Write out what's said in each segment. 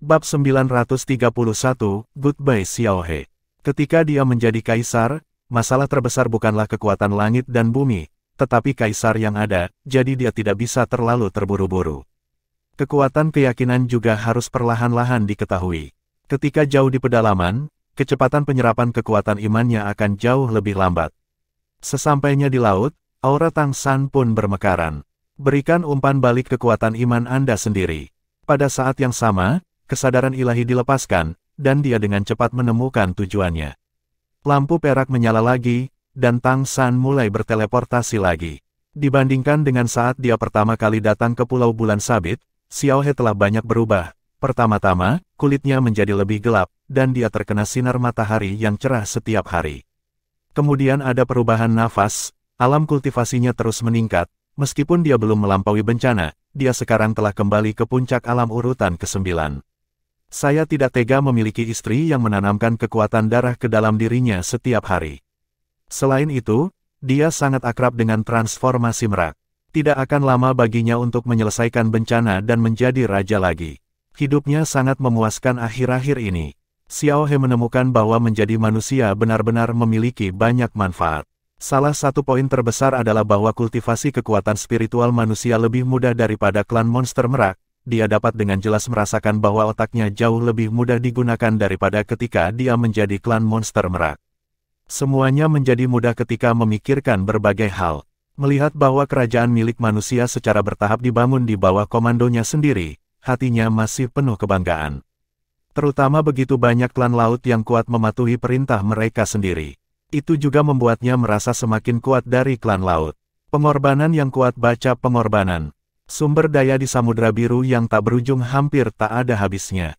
Bab 931, Goodbye Xiaohe. Ketika dia menjadi kaisar, masalah terbesar bukanlah kekuatan langit dan bumi, tetapi kaisar yang ada, jadi dia tidak bisa terlalu terburu-buru. Kekuatan keyakinan juga harus perlahan-lahan diketahui. Ketika jauh di pedalaman, kecepatan penyerapan kekuatan imannya akan jauh lebih lambat. Sesampainya di laut, aura Tang San pun bermekaran. Berikan umpan balik kekuatan iman Anda sendiri. Pada saat yang sama, kesadaran ilahi dilepaskan, dan dia dengan cepat menemukan tujuannya. Lampu perak menyala lagi, dan Tang San mulai berteleportasi lagi. Dibandingkan dengan saat dia pertama kali datang ke Pulau Bulan Sabit, Xiaohe telah banyak berubah. Pertama-tama, kulitnya menjadi lebih gelap, dan dia terkena sinar matahari yang cerah setiap hari. Kemudian ada perubahan nafas, alam kultivasinya terus meningkat, meskipun dia belum melampaui bencana, dia sekarang telah kembali ke puncak alam urutan ke-9. Saya tidak tega memiliki istri yang menanamkan kekuatan darah ke dalam dirinya setiap hari. Selain itu, dia sangat akrab dengan transformasi merak. Tidak akan lama baginya untuk menyelesaikan bencana dan menjadi raja lagi. Hidupnya sangat memuaskan akhir-akhir ini. Xiaohe menemukan bahwa menjadi manusia benar-benar memiliki banyak manfaat. Salah satu poin terbesar adalah bahwa kultivasi kekuatan spiritual manusia lebih mudah daripada klan monster merak. Dia dapat dengan jelas merasakan bahwa otaknya jauh lebih mudah digunakan daripada ketika dia menjadi klan monster merak. Semuanya menjadi mudah ketika memikirkan berbagai hal. Melihat bahwa kerajaan milik manusia secara bertahap dibangun di bawah komandonya sendiri, hatinya masih penuh kebanggaan. Terutama begitu banyak klan laut yang kuat mematuhi perintah mereka sendiri. Itu juga membuatnya merasa semakin kuat dari klan laut. Pengorbanan yang kuat baca pengorbanan. Sumber daya di Samudra Biru yang tak berujung hampir tak ada habisnya.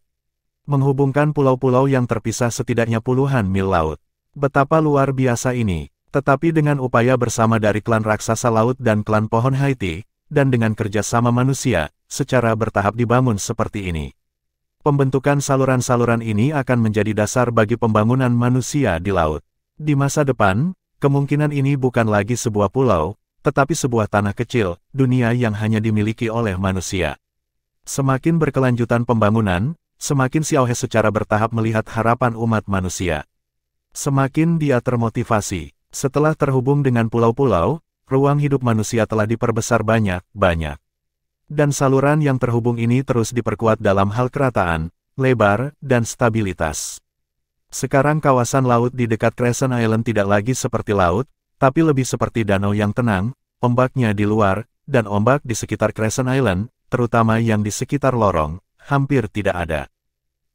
Menghubungkan pulau-pulau yang terpisah setidaknya puluhan mil laut. Betapa luar biasa ini. Tetapi dengan upaya bersama dari klan raksasa laut dan klan pohon Haiti, dan dengan kerjasama manusia, secara bertahap dibangun seperti ini. Pembentukan saluran-saluran ini akan menjadi dasar bagi pembangunan manusia di laut. Di masa depan, kemungkinan ini bukan lagi sebuah pulau, tetapi sebuah tanah kecil, dunia yang hanya dimiliki oleh manusia. Semakin berkelanjutan pembangunan, semakin Xiaohe secara bertahap melihat harapan umat manusia. Semakin dia termotivasi. Setelah terhubung dengan pulau-pulau, ruang hidup manusia telah diperbesar banyak-banyak. Dan saluran yang terhubung ini terus diperkuat dalam hal kerataan, lebar, dan stabilitas. Sekarang kawasan laut di dekat Crescent Island tidak lagi seperti laut, tapi lebih seperti danau yang tenang, ombaknya di luar, dan ombak di sekitar Crescent Island, terutama yang di sekitar lorong, hampir tidak ada.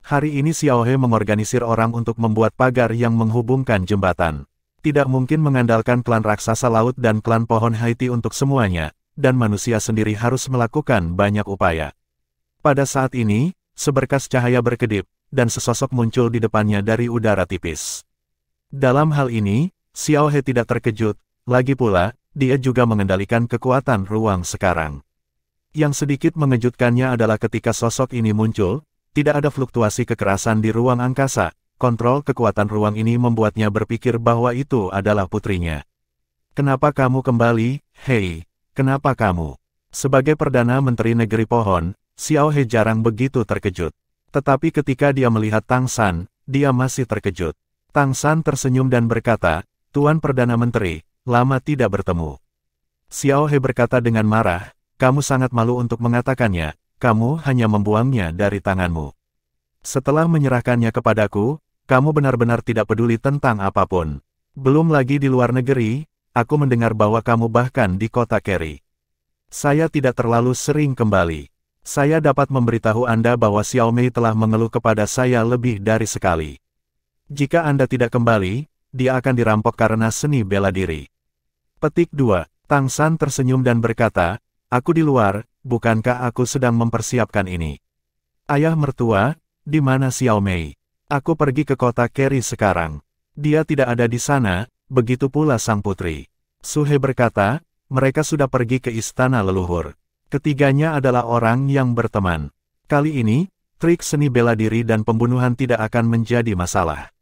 Hari ini Xiaohe mengorganisir orang untuk membuat pagar yang menghubungkan jembatan. Tidak mungkin mengandalkan klan raksasa laut dan klan pohon Haiti untuk semuanya, dan manusia sendiri harus melakukan banyak upaya. Pada saat ini, seberkas cahaya berkedip, dan sesosok muncul di depannya dari udara tipis. Dalam hal ini, Xiaohe tidak terkejut, lagi pula, dia juga mengendalikan kekuatan ruang sekarang. Yang sedikit mengejutkannya adalah ketika sosok ini muncul, tidak ada fluktuasi kekerasan di ruang angkasa, kontrol kekuatan ruang ini membuatnya berpikir bahwa itu adalah putrinya. Kenapa kamu kembali, hei? Kenapa kamu? Sebagai Perdana Menteri Negeri Pohon, Xiaohe jarang begitu terkejut. Tetapi ketika dia melihat Tang San, dia masih terkejut. Tang San tersenyum dan berkata, Tuan Perdana Menteri, lama tidak bertemu. Xiaohe berkata dengan marah, kamu sangat malu untuk mengatakannya, kamu hanya membuangnya dari tanganmu. Setelah menyerahkannya kepadaku, kamu benar-benar tidak peduli tentang apapun. Belum lagi di luar negeri, aku mendengar bahwa kamu bahkan di kota Kerry. Saya tidak terlalu sering kembali. Saya dapat memberitahu Anda bahwa Xiaomei telah mengeluh kepada saya lebih dari sekali. Jika Anda tidak kembali, dia akan dirampok karena seni bela diri. Petik 2. Tang San tersenyum dan berkata, aku di luar, bukankah aku sedang mempersiapkan ini? Ayah mertua, di mana Xiaomei? Aku pergi ke kota Kerry sekarang. Dia tidak ada di sana, begitu pula sang putri. Suhe berkata, mereka sudah pergi ke istana leluhur. Ketiganya adalah orang yang berteman. Kali ini, trik seni bela diri dan pembunuhan tidak akan menjadi masalah.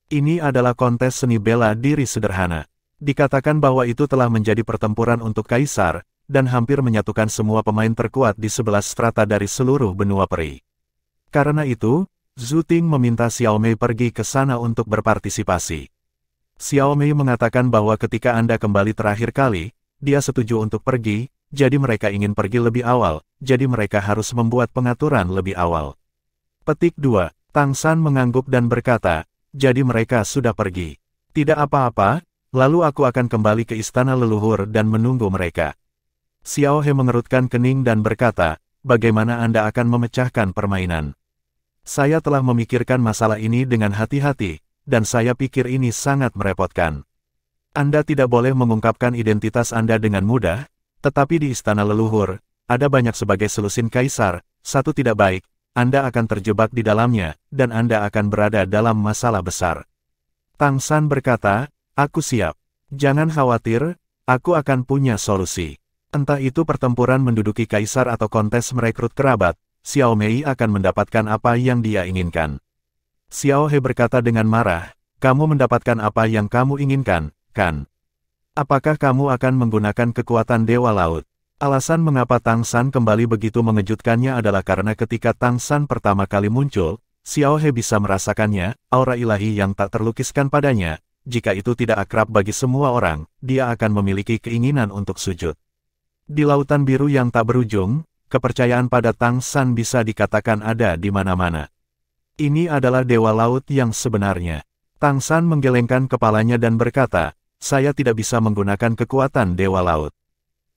Ini adalah kontes seni bela diri sederhana. Dikatakan bahwa itu telah menjadi pertempuran untuk kaisar, dan hampir menyatukan semua pemain terkuat di 11 strata dari seluruh benua peri. Karena itu, Zhu Ting meminta Xiao Mei pergi ke sana untuk berpartisipasi. Xiao Mei mengatakan bahwa ketika Anda kembali terakhir kali, dia setuju untuk pergi, jadi mereka ingin pergi lebih awal, jadi mereka harus membuat pengaturan lebih awal. Petik 2. Tang San mengangguk dan berkata, jadi mereka sudah pergi. Tidak apa-apa, lalu aku akan kembali ke istana leluhur dan menunggu mereka. Xiao He mengerutkan kening dan berkata, bagaimana Anda akan memecahkan permainan? Saya telah memikirkan masalah ini dengan hati-hati, dan saya pikir ini sangat merepotkan. Anda tidak boleh mengungkapkan identitas Anda dengan mudah, tetapi di istana leluhur, ada banyak sebagai selusin kaisar, satu tidak baik, Anda akan terjebak di dalamnya, dan Anda akan berada dalam masalah besar. Tang San berkata, aku siap. Jangan khawatir, aku akan punya solusi. Entah itu pertempuran menduduki kaisar atau kontes merekrut kerabat, Xiao Mei akan mendapatkan apa yang dia inginkan. Xiao He berkata dengan marah, kamu mendapatkan apa yang kamu inginkan, kan? Apakah kamu akan menggunakan kekuatan Dewa Laut? Alasan mengapa Tang San kembali begitu mengejutkannya adalah karena ketika Tang San pertama kali muncul, Xiao He bisa merasakannya, aura ilahi yang tak terlukiskan padanya. Jika itu tidak akrab bagi semua orang, dia akan memiliki keinginan untuk sujud. Di lautan biru yang tak berujung, kepercayaan pada Tang San bisa dikatakan ada di mana-mana. Ini adalah Dewa Laut yang sebenarnya. Tang San menggelengkan kepalanya dan berkata, saya tidak bisa menggunakan kekuatan Dewa Laut.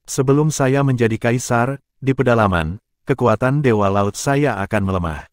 Sebelum saya menjadi kaisar, di pedalaman, kekuatan Dewa Laut saya akan melemah.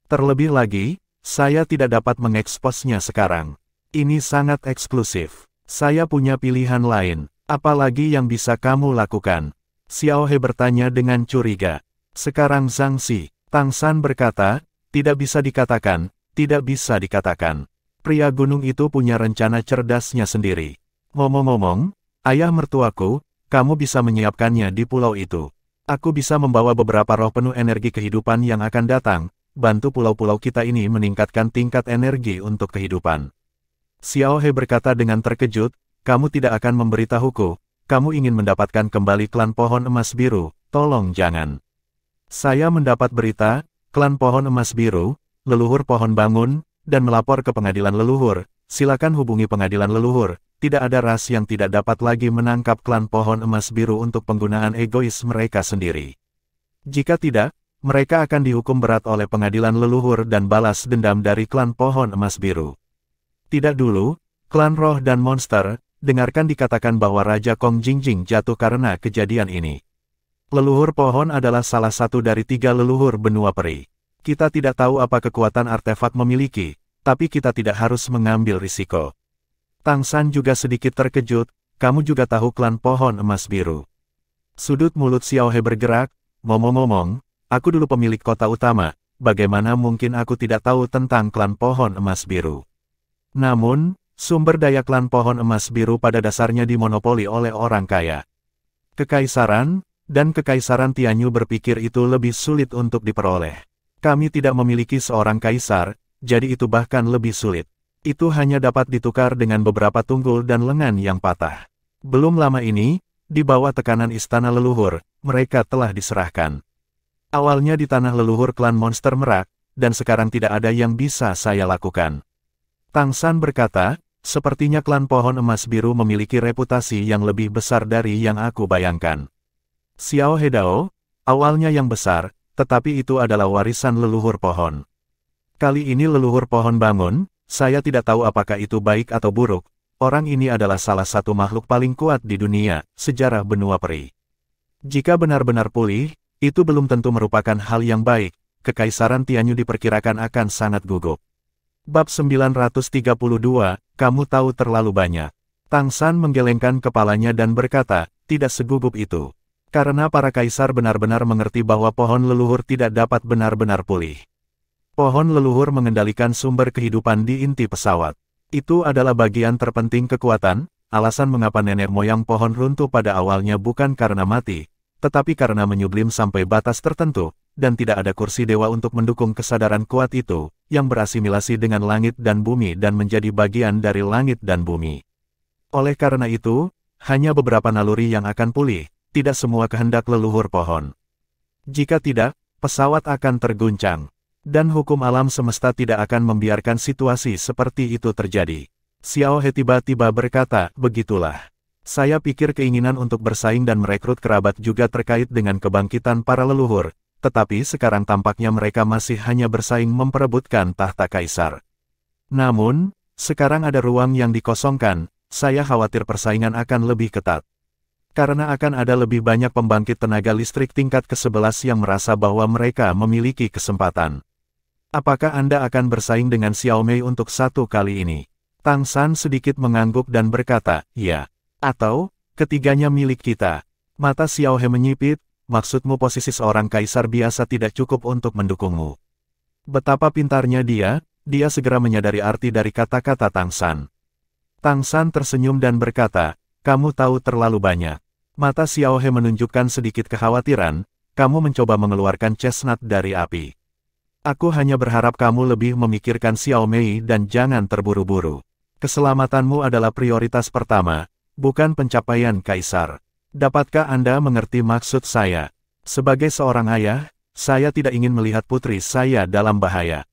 Terlebih lagi, saya tidak dapat mengeksposnya sekarang. Ini sangat eksklusif. Saya punya pilihan lain. Apalagi yang bisa kamu lakukan? Xiao He bertanya dengan curiga. Sekarang Zhang Xi, Tang San berkata, tidak bisa dikatakan, tidak bisa dikatakan. Pria gunung itu punya rencana cerdasnya sendiri. Ngomong-ngomong, ayah mertuaku, kamu bisa menyiapkannya di pulau itu. Aku bisa membawa beberapa roh penuh energi kehidupan yang akan datang, bantu pulau-pulau kita ini meningkatkan tingkat energi untuk kehidupan. Xiao He berkata dengan terkejut, kamu tidak akan memberitahuku, kamu ingin mendapatkan kembali klan pohon emas biru, tolong jangan. Saya mendapat berita, klan pohon emas biru, leluhur pohon bangun, dan melapor ke pengadilan leluhur, silakan hubungi pengadilan leluhur, tidak ada ras yang tidak dapat lagi menangkap klan pohon emas biru untuk penggunaan egois mereka sendiri. Jika tidak, mereka akan dihukum berat oleh pengadilan leluhur dan balas dendam dari klan pohon emas biru. Tidak dulu, klan roh dan monster, dengarkan dikatakan bahwa Raja Kong Jingjing jatuh karena kejadian ini. Leluhur pohon adalah salah satu dari 3 leluhur benua peri. Kita tidak tahu apa kekuatan artefak memiliki, tapi kita tidak harus mengambil risiko. Tang San juga sedikit terkejut, kamu juga tahu klan pohon emas biru. Sudut mulut Xiao He bergerak, ngomong-ngomong, aku dulu pemilik kota utama, bagaimana mungkin aku tidak tahu tentang klan pohon emas biru? Namun, sumber daya klan pohon emas biru pada dasarnya dimonopoli oleh orang kaya. Kekaisaran, dan Kekaisaran Tianyu berpikir itu lebih sulit untuk diperoleh. Kami tidak memiliki seorang kaisar, jadi itu bahkan lebih sulit. Itu hanya dapat ditukar dengan beberapa tunggul dan lengan yang patah. Belum lama ini, di bawah tekanan istana leluhur, mereka telah diserahkan. Awalnya di tanah leluhur klan monster merak, dan sekarang tidak ada yang bisa saya lakukan. Tang San berkata, sepertinya klan pohon emas biru memiliki reputasi yang lebih besar dari yang aku bayangkan. Xiao He Dao, awalnya yang besar, tetapi itu adalah warisan leluhur pohon. Kali ini leluhur pohon bangun, saya tidak tahu apakah itu baik atau buruk, orang ini adalah salah satu makhluk paling kuat di dunia, sejarah benua peri. Jika benar-benar pulih, itu belum tentu merupakan hal yang baik, Kekaisaran Tianyu diperkirakan akan sangat gugup. Bab 932, kamu tahu terlalu banyak. Tang San menggelengkan kepalanya dan berkata, tidak segugup itu. Karena para kaisar benar-benar mengerti bahwa pohon leluhur tidak dapat benar-benar pulih. Pohon leluhur mengendalikan sumber kehidupan di inti pesawat. Itu adalah bagian terpenting kekuatan, alasan mengapa nenek moyang pohon runtuh pada awalnya bukan karena mati, tetapi karena menyublim sampai batas tertentu, dan tidak ada kursi dewa untuk mendukung kesadaran kuat itu, yang berasimilasi dengan langit dan bumi dan menjadi bagian dari langit dan bumi. Oleh karena itu, hanya beberapa naluri yang akan pulih, tidak semua kehendak leluhur pohon. Jika tidak, pesawat akan terguncang. Dan hukum alam semesta tidak akan membiarkan situasi seperti itu terjadi. Xiao He tiba-tiba berkata, begitulah. Saya pikir keinginan untuk bersaing dan merekrut kerabat juga terkait dengan kebangkitan para leluhur, tetapi sekarang tampaknya mereka masih hanya bersaing memperebutkan tahta kaisar. Namun, sekarang ada ruang yang dikosongkan, saya khawatir persaingan akan lebih ketat. Karena akan ada lebih banyak pembangkit tenaga listrik tingkat ke-11 yang merasa bahwa mereka memiliki kesempatan. Apakah Anda akan bersaing dengan Xiao Mei untuk satu kali ini? Tang San sedikit mengangguk dan berkata, ya. Atau, ketiganya milik kita. Mata Xiao He menyipit, maksudmu posisi seorang kaisar biasa tidak cukup untuk mendukungmu. Betapa pintarnya dia segera menyadari arti dari kata-kata Tang San. Tang San tersenyum dan berkata, kamu tahu terlalu banyak. Mata Xiao He menunjukkan sedikit kekhawatiran, kamu mencoba mengeluarkan chestnut dari api. Aku hanya berharap kamu lebih memikirkan Xiao Mei dan jangan terburu-buru. Keselamatanmu adalah prioritas pertama, bukan pencapaian kaisar. Dapatkah Anda mengerti maksud saya? Sebagai seorang ayah, saya tidak ingin melihat putri saya dalam bahaya.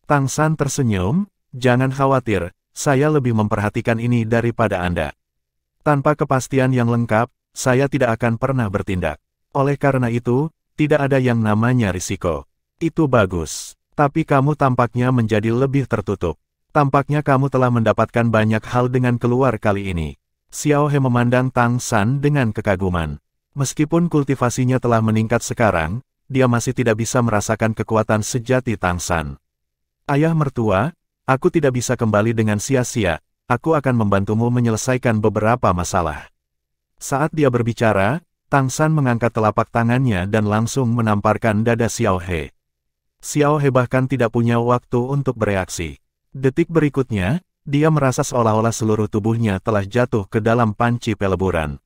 Tang San tersenyum, jangan khawatir, saya lebih memperhatikan ini daripada Anda. Tanpa kepastian yang lengkap, saya tidak akan pernah bertindak. Oleh karena itu, tidak ada yang namanya risiko. Itu bagus. Tapi kamu tampaknya menjadi lebih tertutup. Tampaknya kamu telah mendapatkan banyak hal dengan keluar kali ini. Xiao He memandang Tang San dengan kekaguman. Meskipun kultivasinya telah meningkat sekarang, dia masih tidak bisa merasakan kekuatan sejati Tang San. Ayah mertua, aku tidak bisa kembali dengan sia-sia, aku akan membantumu menyelesaikan beberapa masalah. Saat dia berbicara, Tang San mengangkat telapak tangannya dan langsung menamparkan dada Xiao He. Xiao He bahkan tidak punya waktu untuk bereaksi. Detik berikutnya, dia merasa seolah-olah seluruh tubuhnya telah jatuh ke dalam panci peleburan.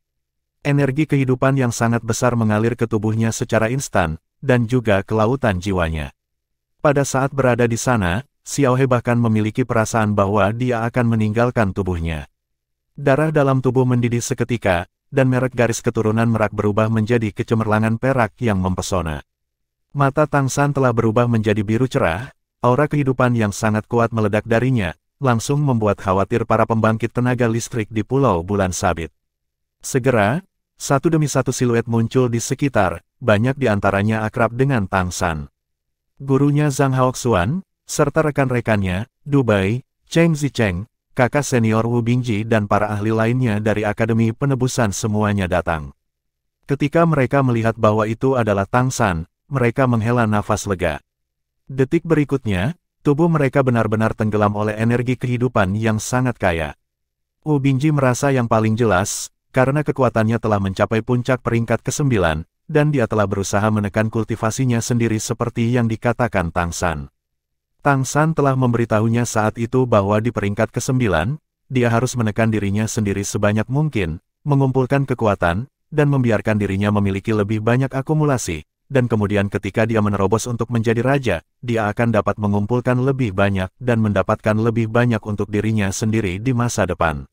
Energi kehidupan yang sangat besar mengalir ke tubuhnya secara instan, dan juga ke lautan jiwanya. Pada saat berada di sana, Xiao He bahkan memiliki perasaan bahwa dia akan meninggalkan tubuhnya. Darah dalam tubuh mendidih seketika, dan merek garis keturunan merak berubah menjadi kecemerlangan perak yang mempesona. Mata Tang San telah berubah menjadi biru cerah, aura kehidupan yang sangat kuat meledak darinya, langsung membuat khawatir para pembangkit tenaga listrik di Pulau Bulan Sabit. Segera, satu demi satu siluet muncul di sekitar, banyak di antaranya akrab dengan Tang San. Gurunya Zhang Haoxuan, serta rekan-rekannya, Dubai, Cheng Zicheng, kakak senior Wu Bingji dan para ahli lainnya dari Akademi Penebusan semuanya datang. Ketika mereka melihat bahwa itu adalah Tang San, mereka menghela nafas lega. Detik berikutnya, tubuh mereka benar-benar tenggelam oleh energi kehidupan yang sangat kaya. Wu Bingji merasa yang paling jelas, karena kekuatannya telah mencapai puncak peringkat ke-9, dan dia telah berusaha menekan kultivasinya sendiri seperti yang dikatakan Tang San. Tang San telah memberitahunya saat itu bahwa di peringkat ke-9, dia harus menekan dirinya sendiri sebanyak mungkin, mengumpulkan kekuatan, dan membiarkan dirinya memiliki lebih banyak akumulasi. Dan kemudian ketika dia menerobos untuk menjadi raja, dia akan dapat mengumpulkan lebih banyak dan mendapatkan lebih banyak untuk dirinya sendiri di masa depan.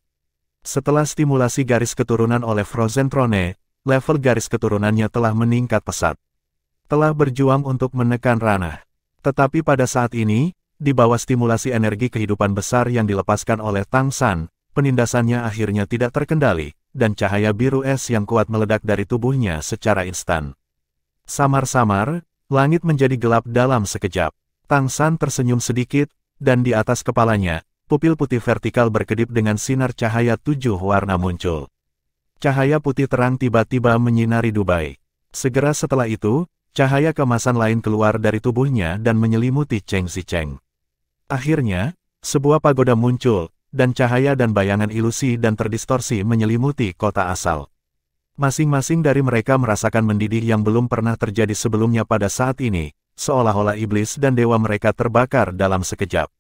Setelah stimulasi garis keturunan oleh Frozen Throne, level garis keturunannya telah meningkat pesat. Telah berjuang untuk menekan ranah. Tetapi pada saat ini, di bawah stimulasi energi kehidupan besar yang dilepaskan oleh Tang San, penindasannya akhirnya tidak terkendali, dan cahaya biru es yang kuat meledak dari tubuhnya secara instan. Samar-samar, langit menjadi gelap dalam sekejap. Tang San tersenyum sedikit, dan di atas kepalanya, pupil putih vertikal berkedip dengan sinar cahaya 7 warna muncul. Cahaya putih terang tiba-tiba menyinari Dubai. Segera setelah itu, cahaya keemasan lain keluar dari tubuhnya dan menyelimuti Cheng Zicheng. Akhirnya, sebuah pagoda muncul, dan cahaya dan bayangan ilusi dan terdistorsi menyelimuti kota asal. Masing-masing dari mereka merasakan mendidih yang belum pernah terjadi sebelumnya pada saat ini, seolah-olah iblis dan dewa mereka terbakar dalam sekejap.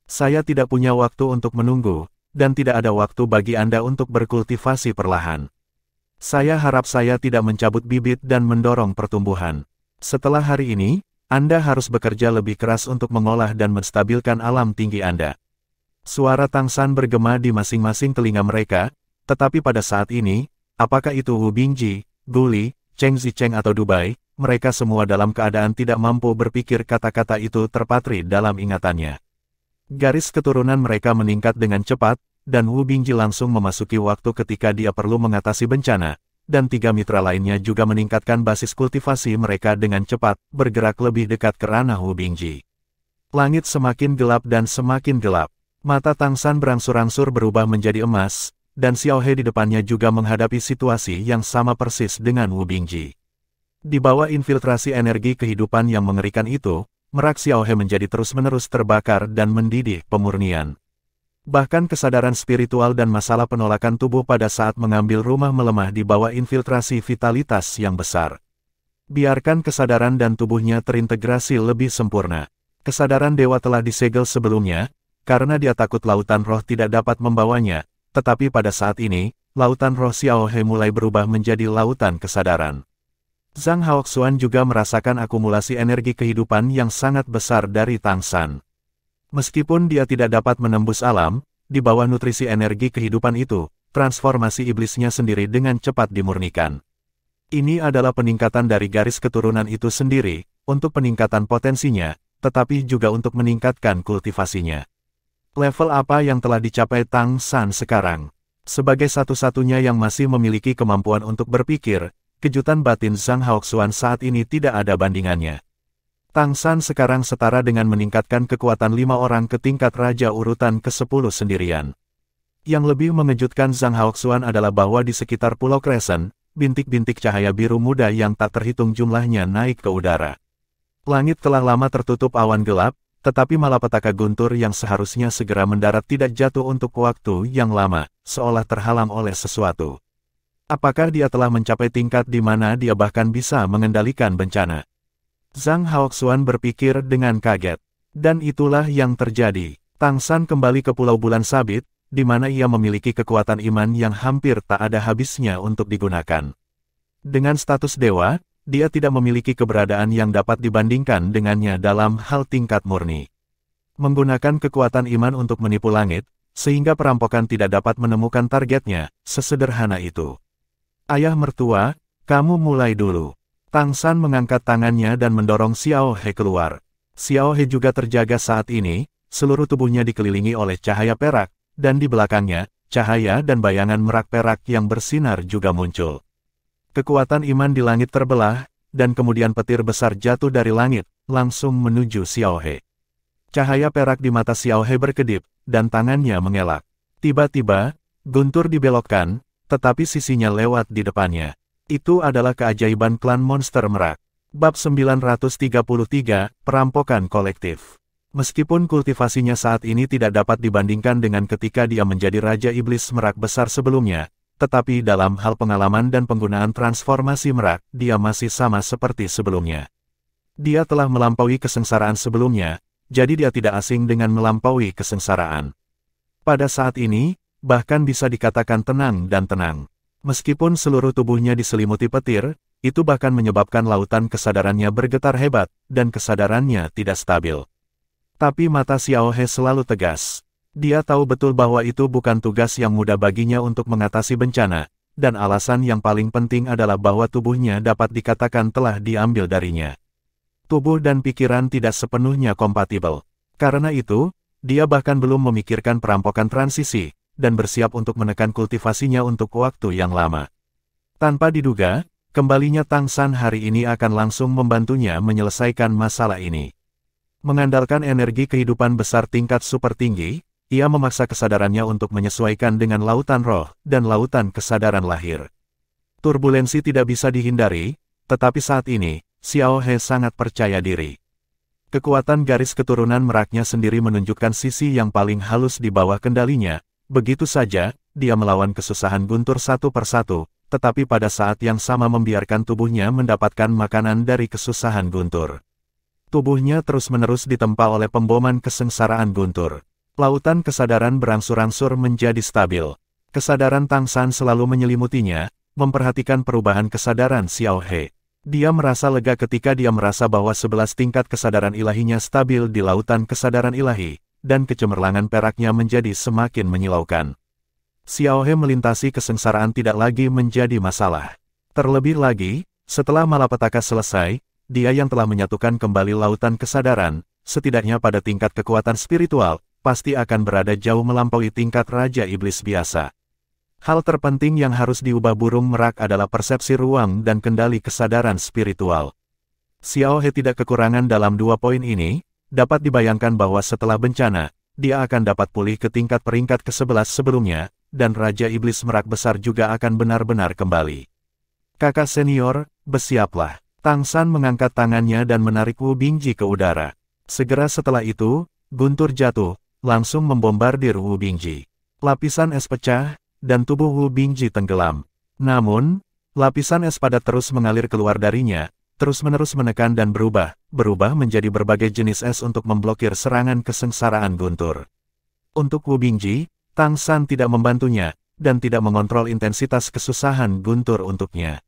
Saya tidak punya waktu untuk menunggu, dan tidak ada waktu bagi Anda untuk berkultivasi perlahan. Saya harap saya tidak mencabut bibit dan mendorong pertumbuhan. Setelah hari ini, Anda harus bekerja lebih keras untuk mengolah dan menstabilkan alam tinggi Anda. Suara Tang San bergema di masing-masing telinga mereka, tetapi pada saat ini, apakah itu Wu Bingji, Guli, Cheng Zicheng atau Dubai, mereka semua dalam keadaan tidak mampu berpikir. Kata-kata itu terpatri dalam ingatannya. Garis keturunan mereka meningkat dengan cepat, dan Wu Bingji langsung memasuki waktu ketika dia perlu mengatasi bencana, dan 3 mitra lainnya juga meningkatkan basis kultivasi mereka dengan cepat, bergerak lebih dekat ke ranah Wu Bingji. Langit semakin gelap dan semakin gelap. Mata Tang San berangsur-angsur berubah menjadi emas, dan Xiao He di depannya juga menghadapi situasi yang sama persis dengan Wu Bingji. Di bawah infiltrasi energi kehidupan yang mengerikan itu, merak Xiao He menjadi terus-menerus terbakar dan mendidih pemurnian. Bahkan kesadaran spiritual dan masalah penolakan tubuh pada saat mengambil rumah melemah di bawah infiltrasi vitalitas yang besar. Biarkan kesadaran dan tubuhnya terintegrasi lebih sempurna. Kesadaran dewa telah disegel sebelumnya, karena dia takut lautan roh tidak dapat membawanya, tetapi pada saat ini, lautan roh Xiao He mulai berubah menjadi lautan kesadaran. Zhang Haoxuan juga merasakan akumulasi energi kehidupan yang sangat besar dari Tang San. Meskipun dia tidak dapat menembus alam, di bawah nutrisi energi kehidupan itu, transformasi iblisnya sendiri dengan cepat dimurnikan. Ini adalah peningkatan dari garis keturunan itu sendiri, untuk peningkatan potensinya, tetapi juga untuk meningkatkan kultivasinya. Level apa yang telah dicapai Tang San sekarang? Sebagai satu-satunya yang masih memiliki kemampuan untuk berpikir, kejutan batin Zhang Haoxuan saat ini tidak ada bandingannya. Tang San sekarang setara dengan meningkatkan kekuatan 5 orang ke tingkat raja urutan ke-10 sendirian. Yang lebih mengejutkan Zhang Haoxuan adalah bahwa di sekitar Pulau Crescent, bintik-bintik cahaya biru muda yang tak terhitung jumlahnya naik ke udara. Langit telah lama tertutup awan gelap, tetapi malapetaka guntur yang seharusnya segera mendarat tidak jatuh untuk waktu yang lama, seolah terhalang oleh sesuatu. Apakah dia telah mencapai tingkat di mana dia bahkan bisa mengendalikan bencana? Zhang Haoxuan berpikir dengan kaget. Dan itulah yang terjadi. Tang San kembali ke Pulau Bulan Sabit, di mana ia memiliki kekuatan iman yang hampir tak ada habisnya untuk digunakan. Dengan status dewa, dia tidak memiliki keberadaan yang dapat dibandingkan dengannya dalam hal tingkat murni. Menggunakan kekuatan iman untuk menipu langit, sehingga perampokan tidak dapat menemukan targetnya, sesederhana itu. Ayah mertua, kamu mulai dulu. Tang San mengangkat tangannya dan mendorong Xiao He keluar. Xiao He juga terjaga saat ini, seluruh tubuhnya dikelilingi oleh cahaya perak, dan di belakangnya, cahaya dan bayangan merak perak yang bersinar juga muncul. Kekuatan iman di langit terbelah, dan kemudian petir besar jatuh dari langit, langsung menuju Xiao He. Cahaya perak di mata Xiao He berkedip, dan tangannya mengelak. Tiba-tiba, guntur dibelokkan, tetapi sisinya lewat di depannya. Itu adalah keajaiban klan monster merak. Bab 933, Perampokan Kolektif. Meskipun kultivasinya saat ini tidak dapat dibandingkan dengan ketika dia menjadi Raja Iblis Merak besar sebelumnya, tetapi dalam hal pengalaman dan penggunaan transformasi merak, dia masih sama seperti sebelumnya. Dia telah melampaui kesengsaraan sebelumnya, jadi dia tidak asing dengan melampaui kesengsaraan. Pada saat ini, bahkan bisa dikatakan tenang dan tenang. Meskipun seluruh tubuhnya diselimuti petir, itu bahkan menyebabkan lautan kesadarannya bergetar hebat, dan kesadarannya tidak stabil. Tapi mata Xiao He selalu tegas. Dia tahu betul bahwa itu bukan tugas yang mudah baginya untuk mengatasi bencana, dan alasan yang paling penting adalah bahwa tubuhnya dapat dikatakan telah diambil darinya. Tubuh dan pikiran tidak sepenuhnya kompatibel. Karena itu, dia bahkan belum memikirkan perampokan transisi, dan bersiap untuk menekan kultivasinya untuk waktu yang lama. Tanpa diduga, kembalinya Tang San hari ini akan langsung membantunya menyelesaikan masalah ini. Mengandalkan energi kehidupan besar tingkat super tinggi, ia memaksa kesadarannya untuk menyesuaikan dengan lautan roh dan lautan kesadaran lahir. Turbulensi tidak bisa dihindari, tetapi saat ini, Xiao He sangat percaya diri. Kekuatan garis keturunan meraknya sendiri menunjukkan sisi yang paling halus di bawah kendalinya. Begitu saja, dia melawan kesusahan guntur satu persatu, tetapi pada saat yang sama membiarkan tubuhnya mendapatkan makanan dari kesusahan guntur. Tubuhnya terus-menerus ditempa oleh pemboman kesengsaraan guntur. Lautan kesadaran berangsur-angsur menjadi stabil. Kesadaran Tang San selalu menyelimutinya, memperhatikan perubahan kesadaran Xiao He. Dia merasa lega ketika dia merasa bahwa 11 tingkat kesadaran ilahinya stabil di lautan kesadaran ilahi, dan kecemerlangan peraknya menjadi semakin menyilaukan. Xiao He melintasi kesengsaraan tidak lagi menjadi masalah. Terlebih lagi, Setelah malapetaka selesai, dia yang telah menyatukan kembali lautan kesadaran, setidaknya pada tingkat kekuatan spiritual, pasti akan berada jauh melampaui tingkat Raja Iblis biasa. Hal terpenting yang harus diubah burung merak adalah persepsi ruang dan kendali kesadaran spiritual. Xiao He tidak kekurangan dalam 2 poin ini. Dapat dibayangkan bahwa setelah bencana, dia akan dapat pulih ke tingkat peringkat ke-11 sebelumnya, dan Raja Iblis Merak Besar juga akan benar-benar kembali. Kakak senior, bersiaplah. Tang San mengangkat tangannya dan menarik Wu Bingji ke udara. Segera setelah itu, guntur jatuh, langsung membombardir Wu Bingji. Lapisan es pecah, dan tubuh Wu Bingji tenggelam. Namun, lapisan es padat terus mengalir keluar darinya, terus-menerus menekan dan berubah menjadi berbagai jenis es untuk memblokir serangan kesengsaraan guntur. Untuk Wu Bingji, Tang San tidak membantunya, dan tidak mengontrol intensitas kesusahan guntur untuknya.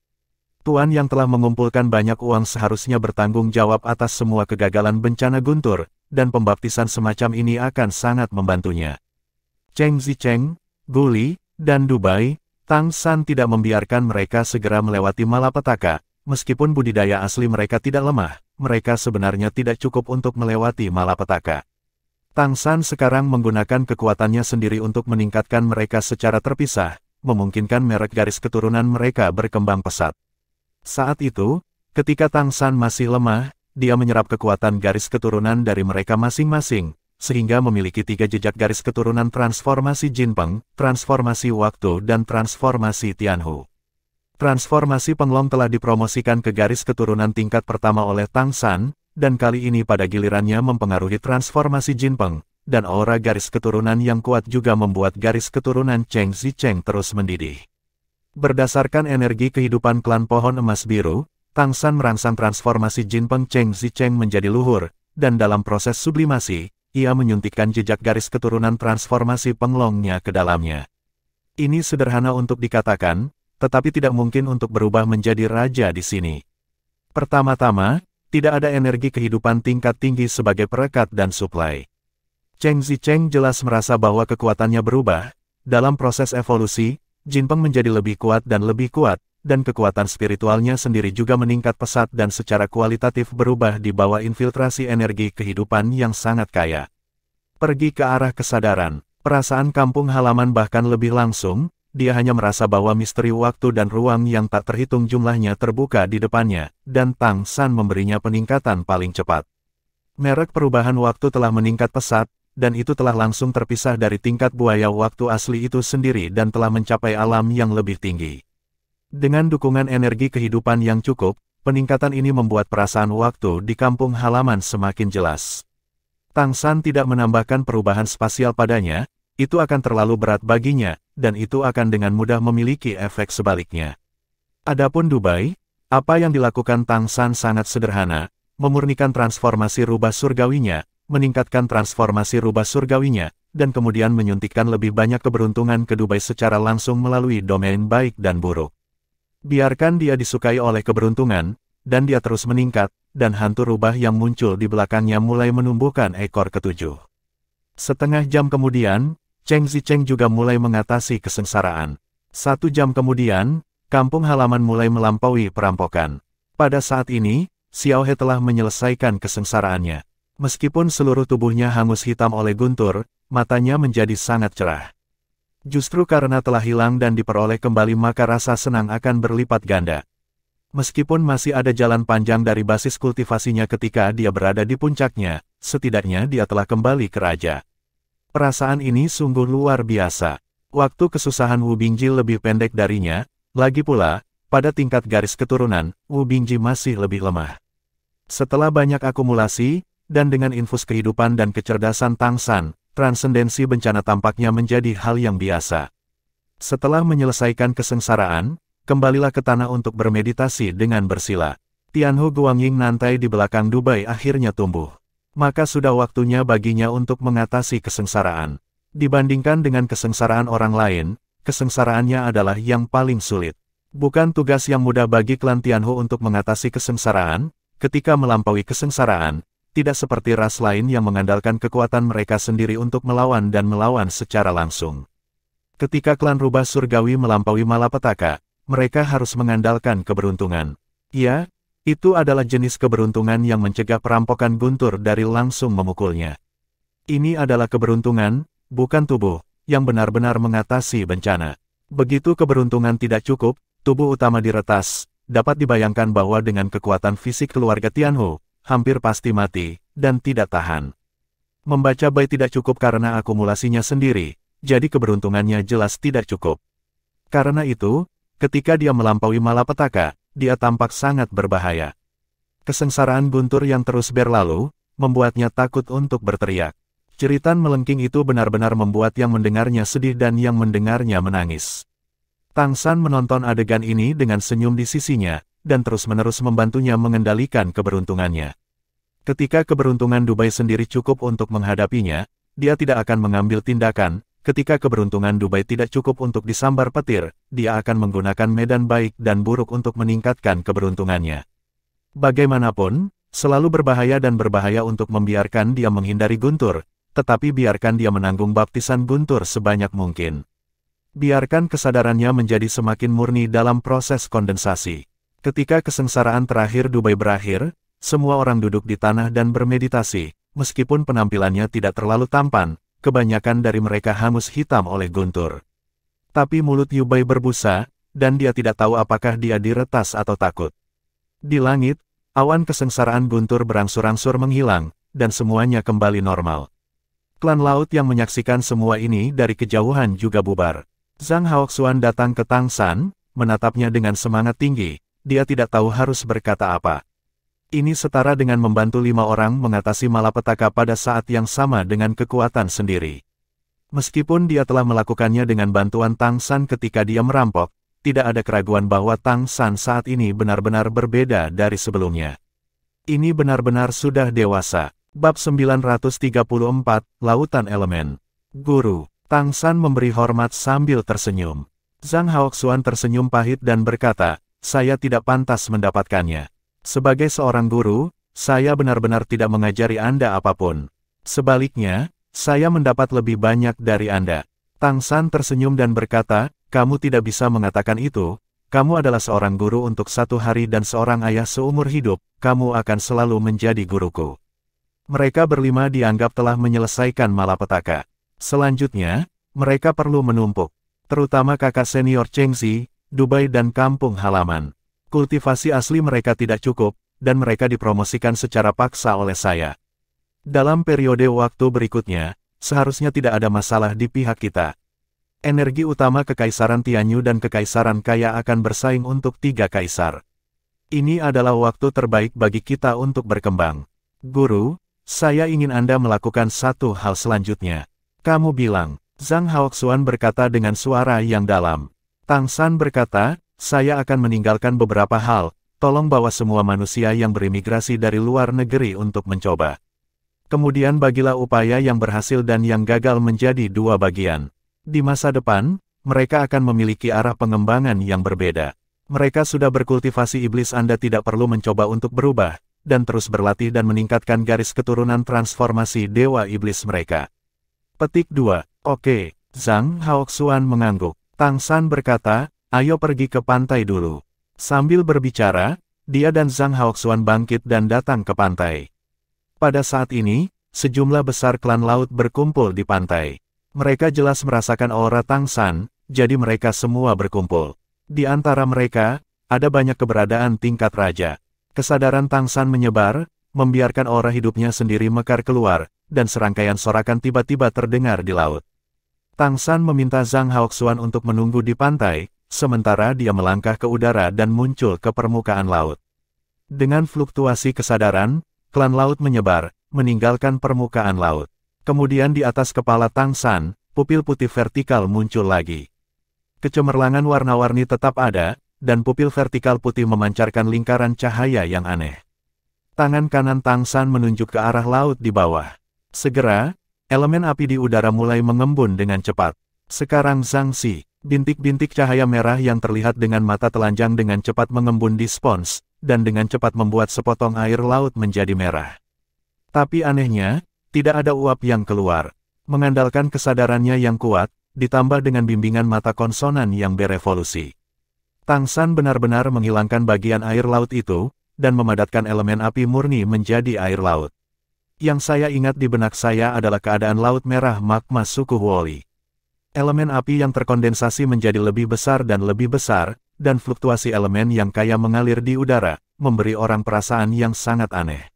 Tuan yang telah mengumpulkan banyak uang seharusnya bertanggung jawab atas semua kegagalan bencana guntur, dan pembaptisan semacam ini akan sangat membantunya. Cheng Zicheng, Guli, dan Dubai, Tang San tidak membiarkan mereka segera melewati malapetaka. Meskipun budidaya asli mereka tidak lemah, mereka sebenarnya tidak cukup untuk melewati malapetaka. Tang San sekarang menggunakan kekuatannya sendiri untuk meningkatkan mereka secara terpisah, memungkinkan merek garis keturunan mereka berkembang pesat. Saat itu, ketika Tang San masih lemah, dia menyerap kekuatan garis keturunan dari mereka masing-masing, sehingga memiliki 3 jejak garis keturunan transformasi Jinpeng, transformasi waktu dan transformasi Tianhu. Transformasi Penglong telah dipromosikan ke garis keturunan tingkat pertama oleh Tang San, dan kali ini pada gilirannya mempengaruhi transformasi Jinpeng, dan aura garis keturunan yang kuat juga membuat garis keturunan Cheng Zicheng terus mendidih. Berdasarkan energi kehidupan klan pohon emas biru, Tang San merangsang transformasi Jinpeng Cheng Zicheng menjadi luhur, dan dalam proses sublimasi, ia menyuntikkan jejak garis keturunan transformasi Penglongnya ke dalamnya. Ini sederhana untuk dikatakan, tetapi tidak mungkin untuk berubah menjadi raja di sini. Pertama-tama, tidak ada energi kehidupan tingkat tinggi sebagai perekat dan suplai. Cheng Zicheng jelas merasa bahwa kekuatannya berubah. Dalam proses evolusi, Jinpeng menjadi lebih kuat, dan kekuatan spiritualnya sendiri juga meningkat pesat dan secara kualitatif berubah di bawah infiltrasi energi kehidupan yang sangat kaya. Pergi ke arah kesadaran, perasaan kampung halaman bahkan lebih langsung. Dia hanya merasa bahwa misteri waktu dan ruang yang tak terhitung jumlahnya terbuka di depannya, dan Tang San memberinya peningkatan paling cepat. Merek perubahan waktu telah meningkat pesat, dan itu telah langsung terpisah dari tingkat buaya waktu asli itu sendiri dan telah mencapai alam yang lebih tinggi. Dengan dukungan energi kehidupan yang cukup, peningkatan ini membuat perasaan waktu di kampung halaman semakin jelas. Tang San tidak menambahkan perubahan spasial padanya, itu akan terlalu berat baginya, dan itu akan dengan mudah memiliki efek sebaliknya. Adapun Dubai, apa yang dilakukan Tang San sangat sederhana, memurnikan transformasi rubah surgawinya, meningkatkan transformasi rubah surgawinya, dan kemudian menyuntikkan lebih banyak keberuntungan ke Dubai secara langsung melalui domain baik dan buruk. Biarkan dia disukai oleh keberuntungan, dan dia terus meningkat, dan hantu rubah yang muncul di belakangnya mulai menumbuhkan ekor ketujuh. Setengah jam kemudian, Cheng Zicheng juga mulai mengatasi kesengsaraan. 1 jam kemudian, kampung halaman mulai melampaui perampokan. Pada saat ini, Xiao He telah menyelesaikan kesengsaraannya. Meskipun seluruh tubuhnya hangus hitam oleh guntur, matanya menjadi sangat cerah. Justru karena telah hilang dan diperoleh kembali maka rasa senang akan berlipat ganda. Meskipun masih ada jalan panjang dari basis kultivasinya ketika dia berada di puncaknya, setidaknya dia telah kembali ke raja. Perasaan ini sungguh luar biasa. Waktu kesusahan Wu Bingji lebih pendek darinya, lagi pula, pada tingkat garis keturunan, Wu Bingji masih lebih lemah. Setelah banyak akumulasi, dan dengan infus kehidupan dan kecerdasan Tang San, transendensi bencana tampaknya menjadi hal yang biasa. Setelah menyelesaikan kesengsaraan, kembalilah ke tanah untuk bermeditasi dengan bersila. Tianhu Guangying nantai di belakang Dubai akhirnya tumbuh. Maka sudah waktunya baginya untuk mengatasi kesengsaraan. Dibandingkan dengan kesengsaraan orang lain, kesengsaraannya adalah yang paling sulit. Bukan tugas yang mudah bagi klan Tianhu untuk mengatasi kesengsaraan, ketika melampaui kesengsaraan, tidak seperti ras lain yang mengandalkan kekuatan mereka sendiri untuk melawan dan melawan secara langsung. Ketika klan rubah surgawi melampaui malapetaka, mereka harus mengandalkan keberuntungan. Ya, itu adalah jenis keberuntungan yang mencegah perampokan Guntur dari langsung memukulnya. Ini adalah keberuntungan, bukan tubuh, yang benar-benar mengatasi bencana. Begitu keberuntungan tidak cukup, tubuh utama diretas, dapat dibayangkan bahwa dengan kekuatan fisik keluarga Tianhu, hampir pasti mati, dan tidak tahan. Membaca Bai tidak cukup karena akumulasinya sendiri, jadi keberuntungannya jelas tidak cukup. Karena itu, ketika dia melampaui malapetaka, dia tampak sangat berbahaya. Kesengsaraan Guntur yang terus berlalu, membuatnya takut untuk berteriak. Jeritan melengking itu benar-benar membuat yang mendengarnya sedih dan yang mendengarnya menangis. Tang San menonton adegan ini dengan senyum di sisinya, dan terus-menerus membantunya mengendalikan keberuntungannya. Ketika keberuntungan Dubai sendiri cukup untuk menghadapinya, dia tidak akan mengambil tindakan. Ketika keberuntungan Dubai tidak cukup untuk disambar petir, dia akan menggunakan medan baik dan buruk untuk meningkatkan keberuntungannya. Bagaimanapun, selalu berbahaya dan berbahaya untuk membiarkan dia menghindari Guntur, tetapi biarkan dia menanggung baptisan Guntur sebanyak mungkin. Biarkan kesadarannya menjadi semakin murni dalam proses kondensasi. Ketika kesengsaraan terakhir Dubai berakhir, semua orang duduk di tanah dan bermeditasi, meskipun penampilannya tidak terlalu tampan. Kebanyakan dari mereka hangus hitam oleh Guntur. Tapi mulut Yubai berbusa, dan dia tidak tahu apakah dia diretas atau takut. Di langit, awan kesengsaraan Guntur berangsur-angsur menghilang, dan semuanya kembali normal. Klan laut yang menyaksikan semua ini dari kejauhan juga bubar. Zhang Haoxuan datang ke Tang San, menatapnya dengan semangat tinggi, dia tidak tahu harus berkata apa. Ini setara dengan membantu 5 orang mengatasi malapetaka pada saat yang sama dengan kekuatan sendiri. Meskipun dia telah melakukannya dengan bantuan Tang San ketika dia merampok, tidak ada keraguan bahwa Tang San saat ini benar-benar berbeda dari sebelumnya. Ini benar-benar sudah dewasa. Bab 934, Lautan Elemen. Guru, Tang San memberi hormat sambil tersenyum. Zhang Haoxuan tersenyum pahit dan berkata, saya tidak pantas mendapatkannya. Sebagai seorang guru, saya benar-benar tidak mengajari Anda apapun. Sebaliknya, saya mendapat lebih banyak dari Anda. Tang San tersenyum dan berkata, kamu tidak bisa mengatakan itu, kamu adalah seorang guru untuk 1 hari dan seorang ayah seumur hidup, kamu akan selalu menjadi guruku. Mereka berlima dianggap telah menyelesaikan malapetaka. Selanjutnya, mereka perlu menumpuk, terutama kakak senior Chengxi, Dubai dan kampung halaman. Kultivasi asli mereka tidak cukup, dan mereka dipromosikan secara paksa oleh saya. Dalam periode waktu berikutnya, seharusnya tidak ada masalah di pihak kita. Energi utama Kekaisaran Tianyu dan Kekaisaran Kaya akan bersaing untuk 3 kaisar. Ini adalah waktu terbaik bagi kita untuk berkembang. Guru, saya ingin Anda melakukan satu hal selanjutnya. Kamu bilang, Zhang Haoxuan berkata dengan suara yang dalam. Tang San berkata, saya akan meninggalkan beberapa hal, tolong bawa semua manusia yang berimigrasi dari luar negeri untuk mencoba. Kemudian bagilah upaya yang berhasil dan yang gagal menjadi 2 bagian. Di masa depan, mereka akan memiliki arah pengembangan yang berbeda. Mereka sudah berkultivasi iblis Anda tidak perlu mencoba untuk berubah, dan terus berlatih dan meningkatkan garis keturunan transformasi dewa iblis mereka. Petik 2. Oke, Zhang Haoxuan mengangguk. Tang San berkata, ayo pergi ke pantai dulu. Sambil berbicara, dia dan Zhang Haoxuan bangkit dan datang ke pantai. Pada saat ini, sejumlah besar klan laut berkumpul di pantai. Mereka jelas merasakan aura Tang San, jadi mereka semua berkumpul. Di antara mereka, ada banyak keberadaan tingkat raja. Kesadaran Tang San menyebar, membiarkan aura hidupnya sendiri mekar keluar, dan serangkaian sorakan tiba-tiba terdengar di laut. Tang San meminta Zhang Haoxuan untuk menunggu di pantai, sementara dia melangkah ke udara dan muncul ke permukaan laut. Dengan fluktuasi kesadaran, klan laut menyebar, meninggalkan permukaan laut. Kemudian di atas kepala Tang San, pupil putih vertikal muncul lagi. Kecemerlangan warna-warni tetap ada, dan pupil vertikal putih memancarkan lingkaran cahaya yang aneh. Tangan kanan Tang San menunjuk ke arah laut di bawah. Segera, elemen api di udara mulai mengembun dengan cepat. Sekarang Zhangxi. Bintik-bintik cahaya merah yang terlihat dengan mata telanjang dengan cepat mengembun di spons, dan dengan cepat membuat sepotong air laut menjadi merah. Tapi anehnya, tidak ada uap yang keluar. Mengandalkan kesadarannya yang kuat, ditambah dengan bimbingan mata konsonan yang berevolusi. Tang San benar-benar menghilangkan bagian air laut itu, dan memadatkan elemen api murni menjadi air laut. Yang saya ingat di benak saya adalah keadaan laut merah magma suku Woli. Elemen api yang terkondensasi menjadi lebih besar, dan fluktuasi elemen yang kaya mengalir di udara, memberi orang perasaan yang sangat aneh.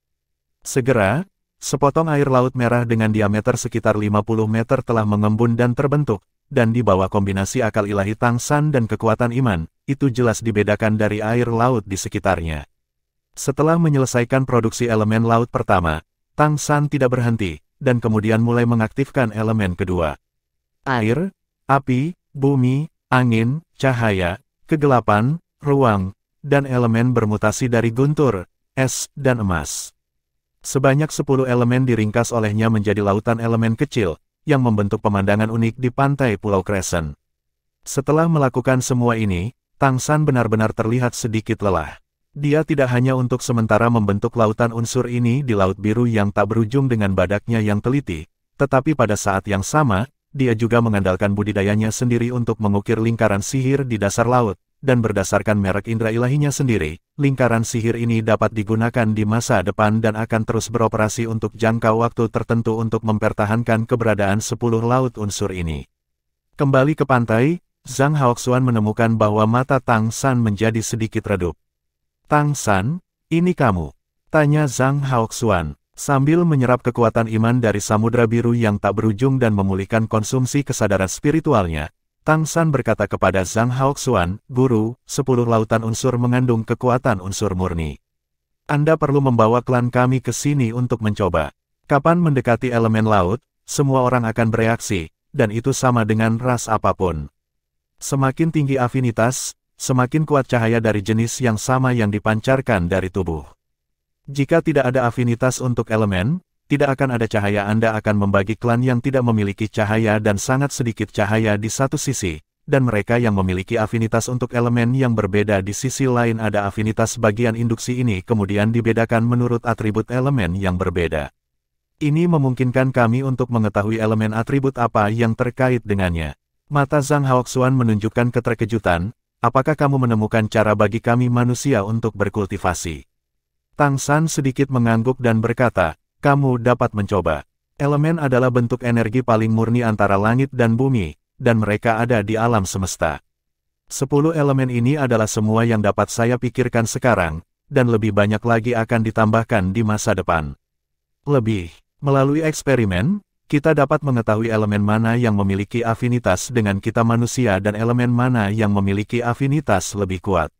Segera, sepotong air laut merah dengan diameter sekitar 50 meter telah mengembun dan terbentuk, dan di bawah kombinasi akal ilahi Tang San dan kekuatan iman, itu jelas dibedakan dari air laut di sekitarnya. Setelah menyelesaikan produksi elemen laut pertama, Tang San tidak berhenti, dan kemudian mulai mengaktifkan elemen kedua. Air, api, bumi, angin, cahaya, kegelapan, ruang, dan elemen bermutasi dari guntur, es, dan emas. Sebanyak 10 elemen diringkas olehnya menjadi lautan elemen kecil, yang membentuk pemandangan unik di pantai Pulau Crescent. Setelah melakukan semua ini, Tang San benar-benar terlihat sedikit lelah. Dia tidak hanya untuk sementara membentuk lautan unsur ini di laut biru yang tak berujung dengan badaknya yang teliti, tetapi pada saat yang sama, dia juga mengandalkan budidayanya sendiri untuk mengukir lingkaran sihir di dasar laut, dan berdasarkan merek indera ilahinya sendiri, lingkaran sihir ini dapat digunakan di masa depan dan akan terus beroperasi untuk jangka waktu tertentu untuk mempertahankan keberadaan 10 laut unsur ini. Kembali ke pantai, Zhang Haoxuan menemukan bahwa mata Tang San menjadi sedikit redup. "Tang San, ini kamu?" tanya Zhang Haoxuan, sambil menyerap kekuatan iman dari samudra biru yang tak berujung dan memulihkan konsumsi kesadaran spiritualnya. Tang San berkata kepada Zhang Haoxuan, "Guru, 10 lautan unsur mengandung kekuatan unsur murni. Anda perlu membawa klan kami ke sini untuk mencoba. Kapan mendekati elemen laut, semua orang akan bereaksi, dan itu sama dengan ras apapun. Semakin tinggi afinitas, semakin kuat cahaya dari jenis yang sama yang dipancarkan dari tubuh. Jika tidak ada afinitas untuk elemen, tidak akan ada cahaya. Anda akan membagi klan yang tidak memiliki cahaya dan sangat sedikit cahaya di satu sisi, dan mereka yang memiliki afinitas untuk elemen yang berbeda di sisi lain. Ada afinitas bagian induksi ini kemudian dibedakan menurut atribut elemen yang berbeda. Ini memungkinkan kami untuk mengetahui elemen atribut apa yang terkait dengannya." Mata Zhang Haoxuan menunjukkan keterkejutan. "Apakah kamu menemukan cara bagi kami manusia untuk berkultivasi?" Tang San sedikit mengangguk dan berkata, "Kamu dapat mencoba. Elemen adalah bentuk energi paling murni antara langit dan bumi, dan mereka ada di alam semesta. 10 elemen ini adalah semua yang dapat saya pikirkan sekarang, dan lebih banyak lagi akan ditambahkan di masa depan. Melalui eksperimen, kita dapat mengetahui elemen mana yang memiliki afinitas dengan kita manusia dan elemen mana yang memiliki afinitas lebih kuat.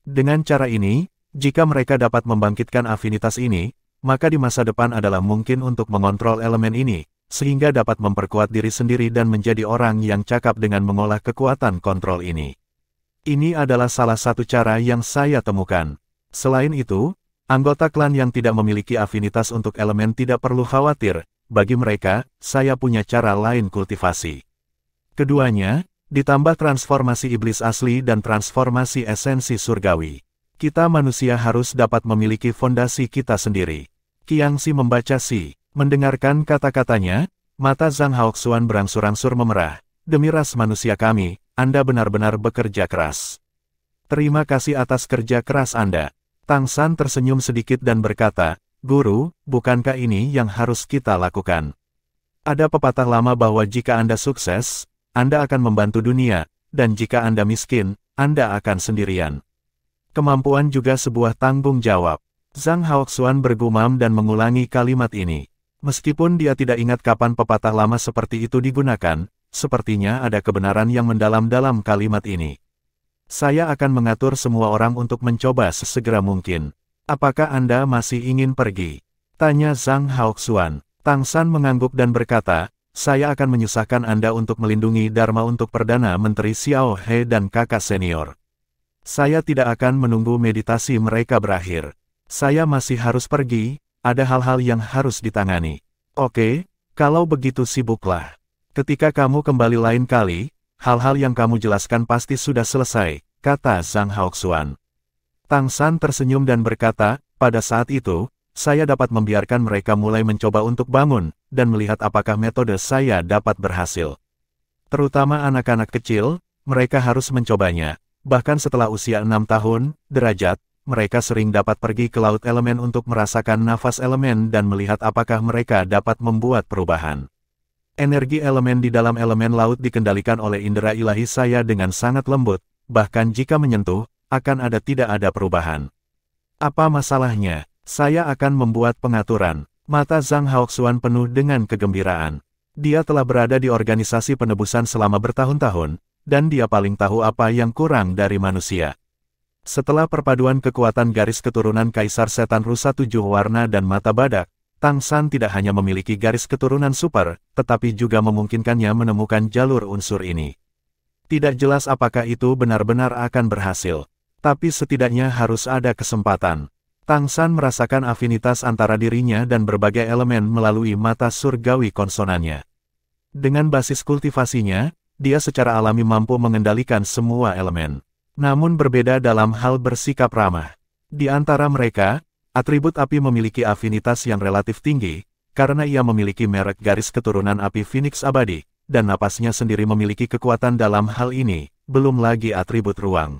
Dengan cara ini, jika mereka dapat membangkitkan afinitas ini, maka di masa depan adalah mungkin untuk mengontrol elemen ini, sehingga dapat memperkuat diri sendiri dan menjadi orang yang cakap dengan mengolah kekuatan kontrol ini. Ini adalah salah satu cara yang saya temukan. Selain itu, anggota klan yang tidak memiliki afinitas untuk elemen tidak perlu khawatir, bagi mereka, saya punya cara lain kultivasi. Keduanya, ditambah transformasi iblis asli dan transformasi esensi surgawi. Kita manusia harus dapat memiliki fondasi kita sendiri." Qiangxi membaca mendengarkan kata-katanya, mata Zhang Haoxuan berangsur-angsur memerah. "Demi ras manusia kami, Anda benar-benar bekerja keras. Terima kasih atas kerja keras Anda." Tang San tersenyum sedikit dan berkata, "Guru, bukankah ini yang harus kita lakukan? Ada pepatah lama bahwa jika Anda sukses, Anda akan membantu dunia, dan jika Anda miskin, Anda akan sendirian. Kemampuan juga sebuah tanggung jawab." Zhang Haoxuan bergumam dan mengulangi kalimat ini. Meskipun dia tidak ingat kapan pepatah lama seperti itu digunakan, sepertinya ada kebenaran yang mendalam dalam kalimat ini. "Saya akan mengatur semua orang untuk mencoba sesegera mungkin. Apakah Anda masih ingin pergi?" tanya Zhang Haoxuan. Tang San mengangguk dan berkata, "Saya akan menyusahkan Anda untuk melindungi Dharma untuk Perdana Menteri Xiao He dan kakak senior. Saya tidak akan menunggu meditasi mereka berakhir. Saya masih harus pergi, ada hal-hal yang harus ditangani." "Oke, kalau begitu sibuklah. Ketika kamu kembali lain kali, hal-hal yang kamu jelaskan pasti sudah selesai," kata Zhang Haoxuan. Tang San tersenyum dan berkata, "Pada saat itu, saya dapat membiarkan mereka mulai mencoba untuk bangun, dan melihat apakah metode saya dapat berhasil. Terutama anak-anak kecil, mereka harus mencobanya. Bahkan setelah usia 6 tahun, derajat, mereka sering dapat pergi ke laut elemen untuk merasakan nafas elemen dan melihat apakah mereka dapat membuat perubahan. Energi elemen di dalam elemen laut dikendalikan oleh indera ilahi saya dengan sangat lembut, bahkan jika menyentuh, akan tidak ada perubahan. Apa masalahnya? Saya akan membuat pengaturan. Mata Zhang Haoxuan penuh dengan kegembiraan. Dia telah berada di organisasi penebusan selama bertahun-tahun, dan dia paling tahu apa yang kurang dari manusia. Setelah perpaduan kekuatan garis keturunan Kaisar Setan Rusa 7 warna dan mata badak, Tang San tidak hanya memiliki garis keturunan super, tetapi juga memungkinkannya menemukan jalur unsur ini. Tidak jelas apakah itu benar-benar akan berhasil, tapi setidaknya harus ada kesempatan. Tang San merasakan afinitas antara dirinya dan berbagai elemen melalui mata surgawi konsonannya. Dengan basis kultivasinya, dia secara alami mampu mengendalikan semua elemen. Namun berbeda dalam hal bersikap ramah. Di antara mereka, atribut api memiliki afinitas yang relatif tinggi, karena ia memiliki merek garis keturunan api Phoenix abadi, dan napasnya sendiri memiliki kekuatan dalam hal ini, belum lagi atribut ruang.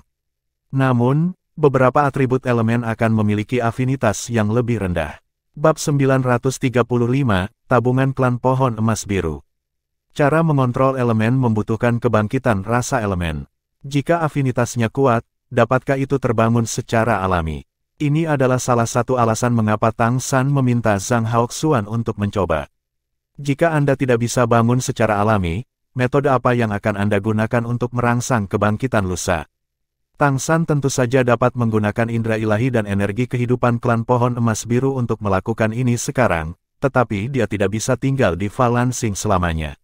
Namun, beberapa atribut elemen akan memiliki afinitas yang lebih rendah. Bab 935, Tabungan Klan Pohon Emas Biru. Cara mengontrol elemen membutuhkan kebangkitan rasa elemen. Jika afinitasnya kuat, dapatkah itu terbangun secara alami? Ini adalah salah satu alasan mengapa Tang San meminta Zhang Haoxuan untuk mencoba. Jika Anda tidak bisa bangun secara alami, metode apa yang akan Anda gunakan untuk merangsang kebangkitan lusa? Tang San tentu saja dapat menggunakan indera ilahi dan energi kehidupan klan pohon emas biru untuk melakukan ini sekarang, tetapi dia tidak bisa tinggal di Valansing selamanya.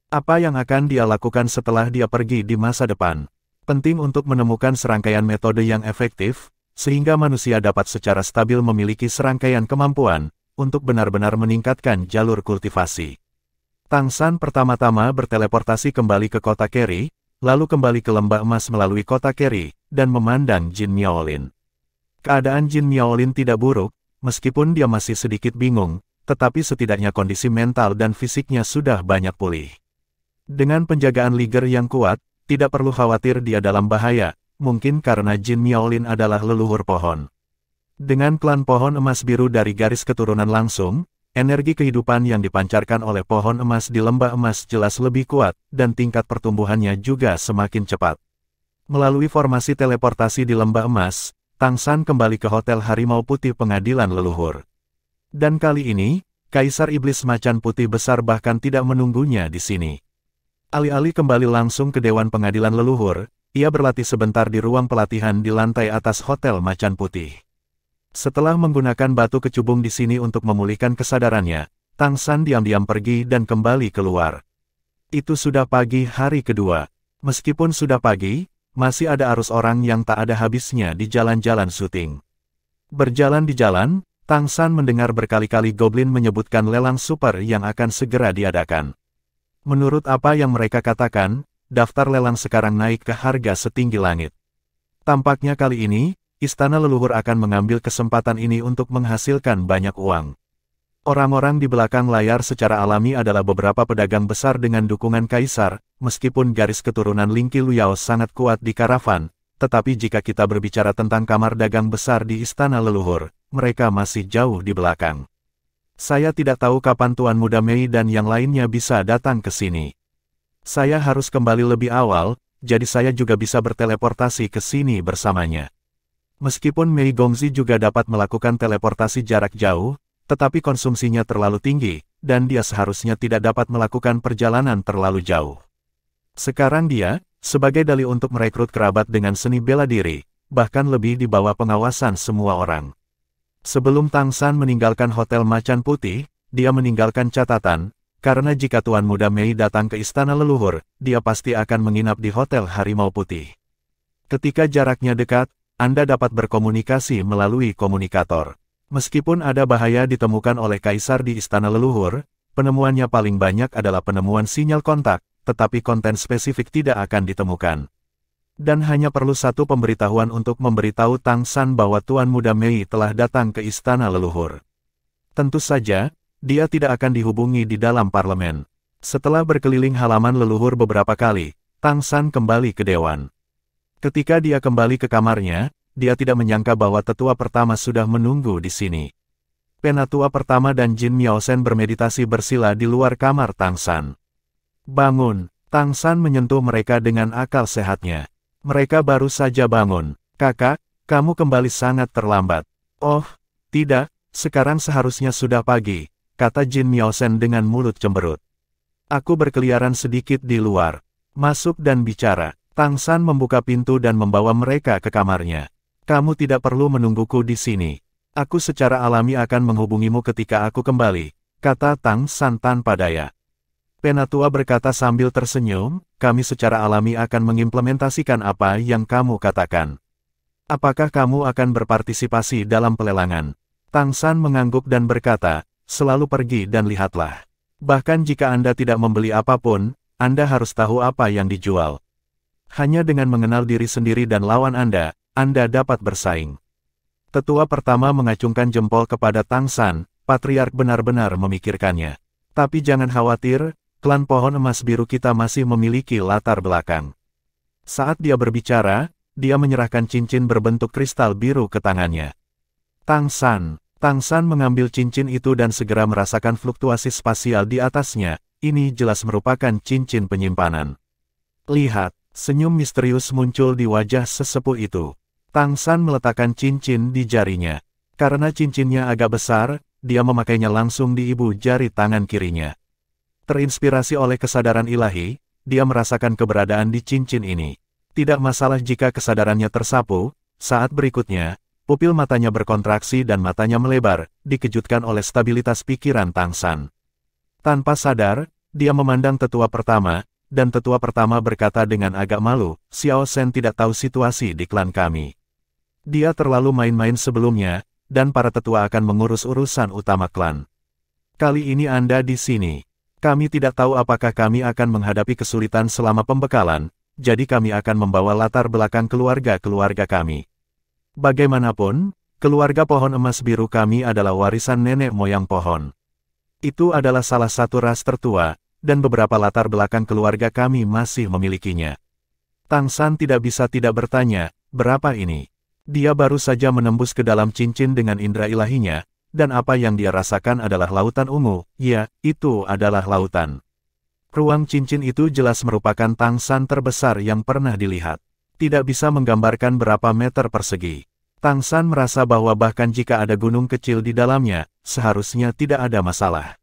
Apa yang akan dia lakukan setelah dia pergi di masa depan? Penting untuk menemukan serangkaian metode yang efektif, sehingga manusia dapat secara stabil memiliki serangkaian kemampuan untuk benar-benar meningkatkan jalur kultivasi. Tang San pertama-tama berteleportasi kembali ke kota Keri, lalu kembali ke lembah emas melalui kota Keri, dan memandang Jin Miaolin. Keadaan Jin Miaolin tidak buruk, meskipun dia masih sedikit bingung, tetapi setidaknya kondisi mental dan fisiknya sudah banyak pulih. Dengan penjagaan Liger yang kuat, tidak perlu khawatir dia dalam bahaya, mungkin karena Jin Miaolin adalah leluhur pohon. Dengan klan pohon emas biru dari garis keturunan langsung, energi kehidupan yang dipancarkan oleh pohon emas di lembah emas jelas lebih kuat, dan tingkat pertumbuhannya juga semakin cepat. Melalui formasi teleportasi di lembah emas, Tang San kembali ke Hotel Harimau Putih Pengadilan Leluhur. Dan kali ini, Kaisar Iblis Macan Putih Besar bahkan tidak menunggunya di sini. Alih-alih kembali langsung ke Dewan Pengadilan Leluhur, ia berlatih sebentar di ruang pelatihan di lantai atas Hotel Macan Putih. Setelah menggunakan batu kecubung di sini untuk memulihkan kesadarannya, Tang San diam-diam pergi dan kembali keluar. Itu sudah pagi hari kedua. Meskipun sudah pagi, masih ada arus orang yang tak ada habisnya di jalan-jalan syuting. Berjalan di jalan, Tang San mendengar berkali-kali goblin menyebutkan lelang super yang akan segera diadakan. Menurut apa yang mereka katakan, daftar lelang sekarang naik ke harga setinggi langit. Tampaknya kali ini, Istana Leluhur akan mengambil kesempatan ini untuk menghasilkan banyak uang. Orang-orang di belakang layar secara alami adalah beberapa pedagang besar dengan dukungan kaisar, meskipun garis keturunan Ling Qiluo sangat kuat di karavan, tetapi jika kita berbicara tentang kamar dagang besar di Istana Leluhur, mereka masih jauh di belakang. Saya tidak tahu kapan Tuan Muda Mei dan yang lainnya bisa datang ke sini. Saya harus kembali lebih awal, jadi saya juga bisa berteleportasi ke sini bersamanya. Meskipun Mei Gongzi juga dapat melakukan teleportasi jarak jauh, tetapi konsumsinya terlalu tinggi, dan dia seharusnya tidak dapat melakukan perjalanan terlalu jauh. Sekarang dia, sebagai dalih untuk merekrut kerabat dengan seni bela diri, bahkan lebih di bawah pengawasan semua orang. Sebelum Tang San meninggalkan Hotel Macan Putih, dia meninggalkan catatan, karena jika Tuan Muda Mei datang ke Istana Leluhur, dia pasti akan menginap di Hotel Harimau Putih. Ketika jaraknya dekat, Anda dapat berkomunikasi melalui komunikator. Meskipun ada bahaya ditemukan oleh Kaisar di Istana Leluhur, penemuannya paling banyak adalah penemuan sinyal kontak, tetapi konten spesifik tidak akan ditemukan. Dan hanya perlu satu pemberitahuan untuk memberitahu Tang San bahwa Tuan Muda Mei telah datang ke Istana Leluhur. Tentu saja, dia tidak akan dihubungi di dalam parlemen. Setelah berkeliling halaman leluhur beberapa kali, Tang San kembali ke dewan. Ketika dia kembali ke kamarnya, dia tidak menyangka bahwa tetua pertama sudah menunggu di sini. Penatua pertama dan Jin Miaosen bermeditasi bersila di luar kamar Tang San. Bangun, Tang San menyentuh mereka dengan akal sehatnya. Mereka baru saja bangun. Kakak, kamu kembali sangat terlambat. Oh, tidak, sekarang seharusnya sudah pagi, kata Jin Miaosen dengan mulut cemberut. Aku berkeliaran sedikit di luar. Masuk dan bicara. Tang San membuka pintu dan membawa mereka ke kamarnya. Kamu tidak perlu menungguku di sini. Aku secara alami akan menghubungimu ketika aku kembali, kata Tang San tanpa daya. Penatua berkata sambil tersenyum, kami secara alami akan mengimplementasikan apa yang kamu katakan. Apakah kamu akan berpartisipasi dalam pelelangan? Tang San mengangguk dan berkata, selalu pergi dan lihatlah. Bahkan jika Anda tidak membeli apapun, Anda harus tahu apa yang dijual. Hanya dengan mengenal diri sendiri dan lawan Anda dapat bersaing. Tetua pertama mengacungkan jempol kepada Tang San, patriark benar-benar memikirkannya. Tapi jangan khawatir, klan pohon emas biru kita masih memiliki latar belakang. Saat dia berbicara, dia menyerahkan cincin berbentuk kristal biru ke tangannya. Tang San mengambil cincin itu dan segera merasakan fluktuasi spasial di atasnya. Ini jelas merupakan cincin penyimpanan. Lihat, senyum misterius muncul di wajah sesepuh itu. Tang San meletakkan cincin di jarinya. Karena cincinnya agak besar, dia memakainya langsung di ibu jari tangan kirinya. Terinspirasi oleh kesadaran ilahi, dia merasakan keberadaan di cincin ini. Tidak masalah jika kesadarannya tersapu, saat berikutnya, pupil matanya berkontraksi dan matanya melebar, dikejutkan oleh stabilitas pikiran Tang San. Tanpa sadar, dia memandang tetua pertama, dan tetua pertama berkata dengan agak malu, Xiao Shen tidak tahu situasi di klan kami. Dia terlalu main-main sebelumnya, dan para tetua akan mengurus urusan utama klan. Kali ini Anda di sini. Kami tidak tahu apakah kami akan menghadapi kesulitan selama pembekalan, jadi kami akan membawa latar belakang keluarga-keluarga kami. Bagaimanapun, keluarga pohon emas biru kami adalah warisan nenek moyang pohon. Itu adalah salah satu ras tertua, dan beberapa latar belakang keluarga kami masih memilikinya. Tang San tidak bisa tidak bertanya, berapa ini? Dia baru saja menembus ke dalam cincin dengan indera ilahinya, dan apa yang dia rasakan adalah lautan ungu. Ya, itu adalah lautan. Ruang cincin itu jelas merupakan Tang San terbesar yang pernah dilihat. Tidak bisa menggambarkan berapa meter persegi. Tang San merasa bahwa bahkan jika ada gunung kecil di dalamnya, seharusnya tidak ada masalah.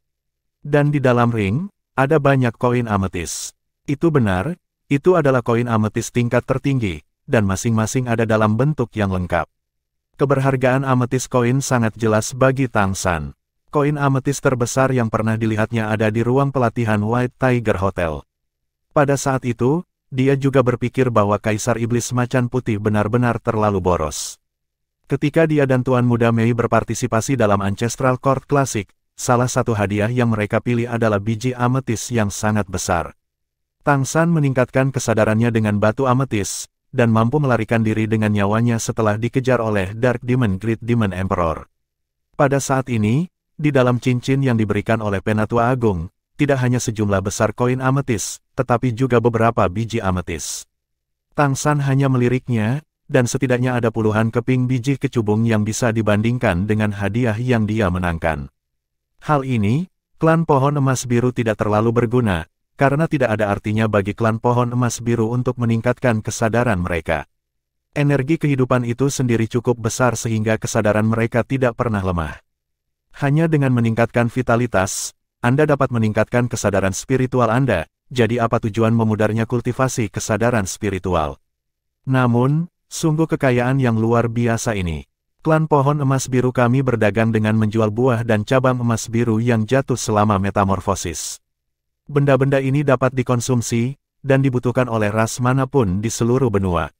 Dan di dalam ring, ada banyak koin ametis. Itu benar, itu adalah koin ametis tingkat tertinggi, dan masing-masing ada dalam bentuk yang lengkap. Keberhargaan ametis koin sangat jelas bagi Tang San. Koin ametis terbesar yang pernah dilihatnya ada di ruang pelatihan White Tiger Hotel. Pada saat itu, dia juga berpikir bahwa Kaisar Iblis Macan Putih benar-benar terlalu boros. Ketika dia dan Tuan Muda Mei berpartisipasi dalam Ancestral Court Classic, salah satu hadiah yang mereka pilih adalah biji ametis yang sangat besar. Tang San meningkatkan kesadarannya dengan batu ametis, dan mampu melarikan diri dengan nyawanya setelah dikejar oleh Dark Demon Great Demon Emperor. Pada saat ini, di dalam cincin yang diberikan oleh Penatua Agung, tidak hanya sejumlah besar koin ametis, tetapi juga beberapa biji ametis. Tang San hanya meliriknya, dan setidaknya ada puluhan keping biji kecubung yang bisa dibandingkan dengan hadiah yang dia menangkan. Hal ini, klan pohon emas biru tidak terlalu berguna, karena tidak ada artinya bagi klan pohon emas biru untuk meningkatkan kesadaran mereka. Energi kehidupan itu sendiri cukup besar sehingga kesadaran mereka tidak pernah lemah. Hanya dengan meningkatkan vitalitas, Anda dapat meningkatkan kesadaran spiritual Anda, jadi apa tujuan memudarnya kultivasi kesadaran spiritual? Namun, sungguh kekayaan yang luar biasa ini. Klan pohon emas biru kami berdagang dengan menjual buah dan cabang emas biru yang jatuh selama metamorfosis. Benda-benda ini dapat dikonsumsi, dan dibutuhkan oleh ras manapun di seluruh benua.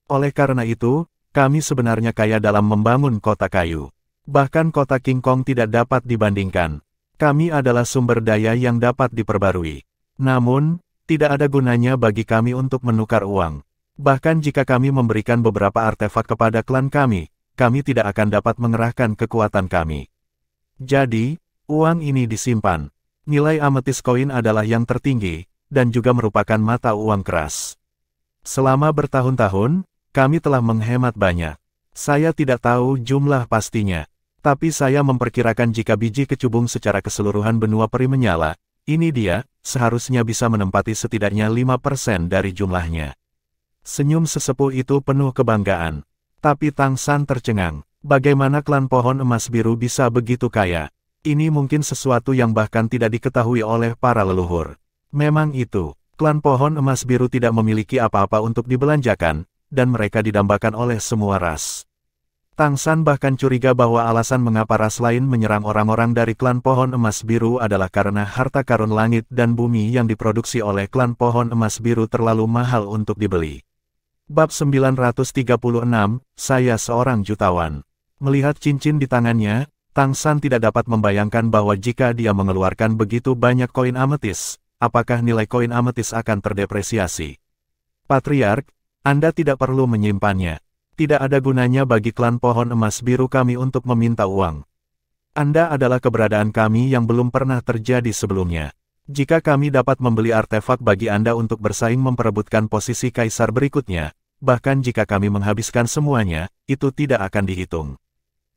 Oleh karena itu, kami sebenarnya kaya dalam membangun kota kayu. Bahkan kota King Kong tidak dapat dibandingkan. Kami adalah sumber daya yang dapat diperbarui. Namun, tidak ada gunanya bagi kami untuk menukar uang. Bahkan jika kami memberikan beberapa artefak kepada klan kami tidak akan dapat mengerahkan kekuatan kami. Jadi, uang ini disimpan. Nilai ametis koin adalah yang tertinggi, dan juga merupakan mata uang keras. Selama bertahun-tahun, kami telah menghemat banyak. Saya tidak tahu jumlah pastinya, tapi saya memperkirakan jika biji kecubung secara keseluruhan benua peri menyala, ini dia, seharusnya bisa menempati setidaknya 5% dari jumlahnya. Senyum sesepuh itu penuh kebanggaan. Tapi Tang San tercengang. Bagaimana klan pohon emas biru bisa begitu kaya? Ini mungkin sesuatu yang bahkan tidak diketahui oleh para leluhur. Memang itu, klan pohon emas biru tidak memiliki apa-apa untuk dibelanjakan, dan mereka didambakan oleh semua ras. Tang San bahkan curiga bahwa alasan mengapa ras lain menyerang orang-orang dari klan pohon emas biru adalah karena harta karun langit dan bumi yang diproduksi oleh klan pohon emas biru terlalu mahal untuk dibeli. Bab 936, Saya Seorang Jutawan. Melihat cincin di tangannya, Tang San tidak dapat membayangkan bahwa jika dia mengeluarkan begitu banyak koin ametis, apakah nilai koin ametis akan terdepresiasi. Patriark, Anda tidak perlu menyimpannya. Tidak ada gunanya bagi klan pohon emas biru kami untuk meminta uang. Anda adalah keberadaan kami yang belum pernah terjadi sebelumnya. Jika kami dapat membeli artefak bagi Anda untuk bersaing memperebutkan posisi kaisar berikutnya, bahkan jika kami menghabiskan semuanya, itu tidak akan dihitung.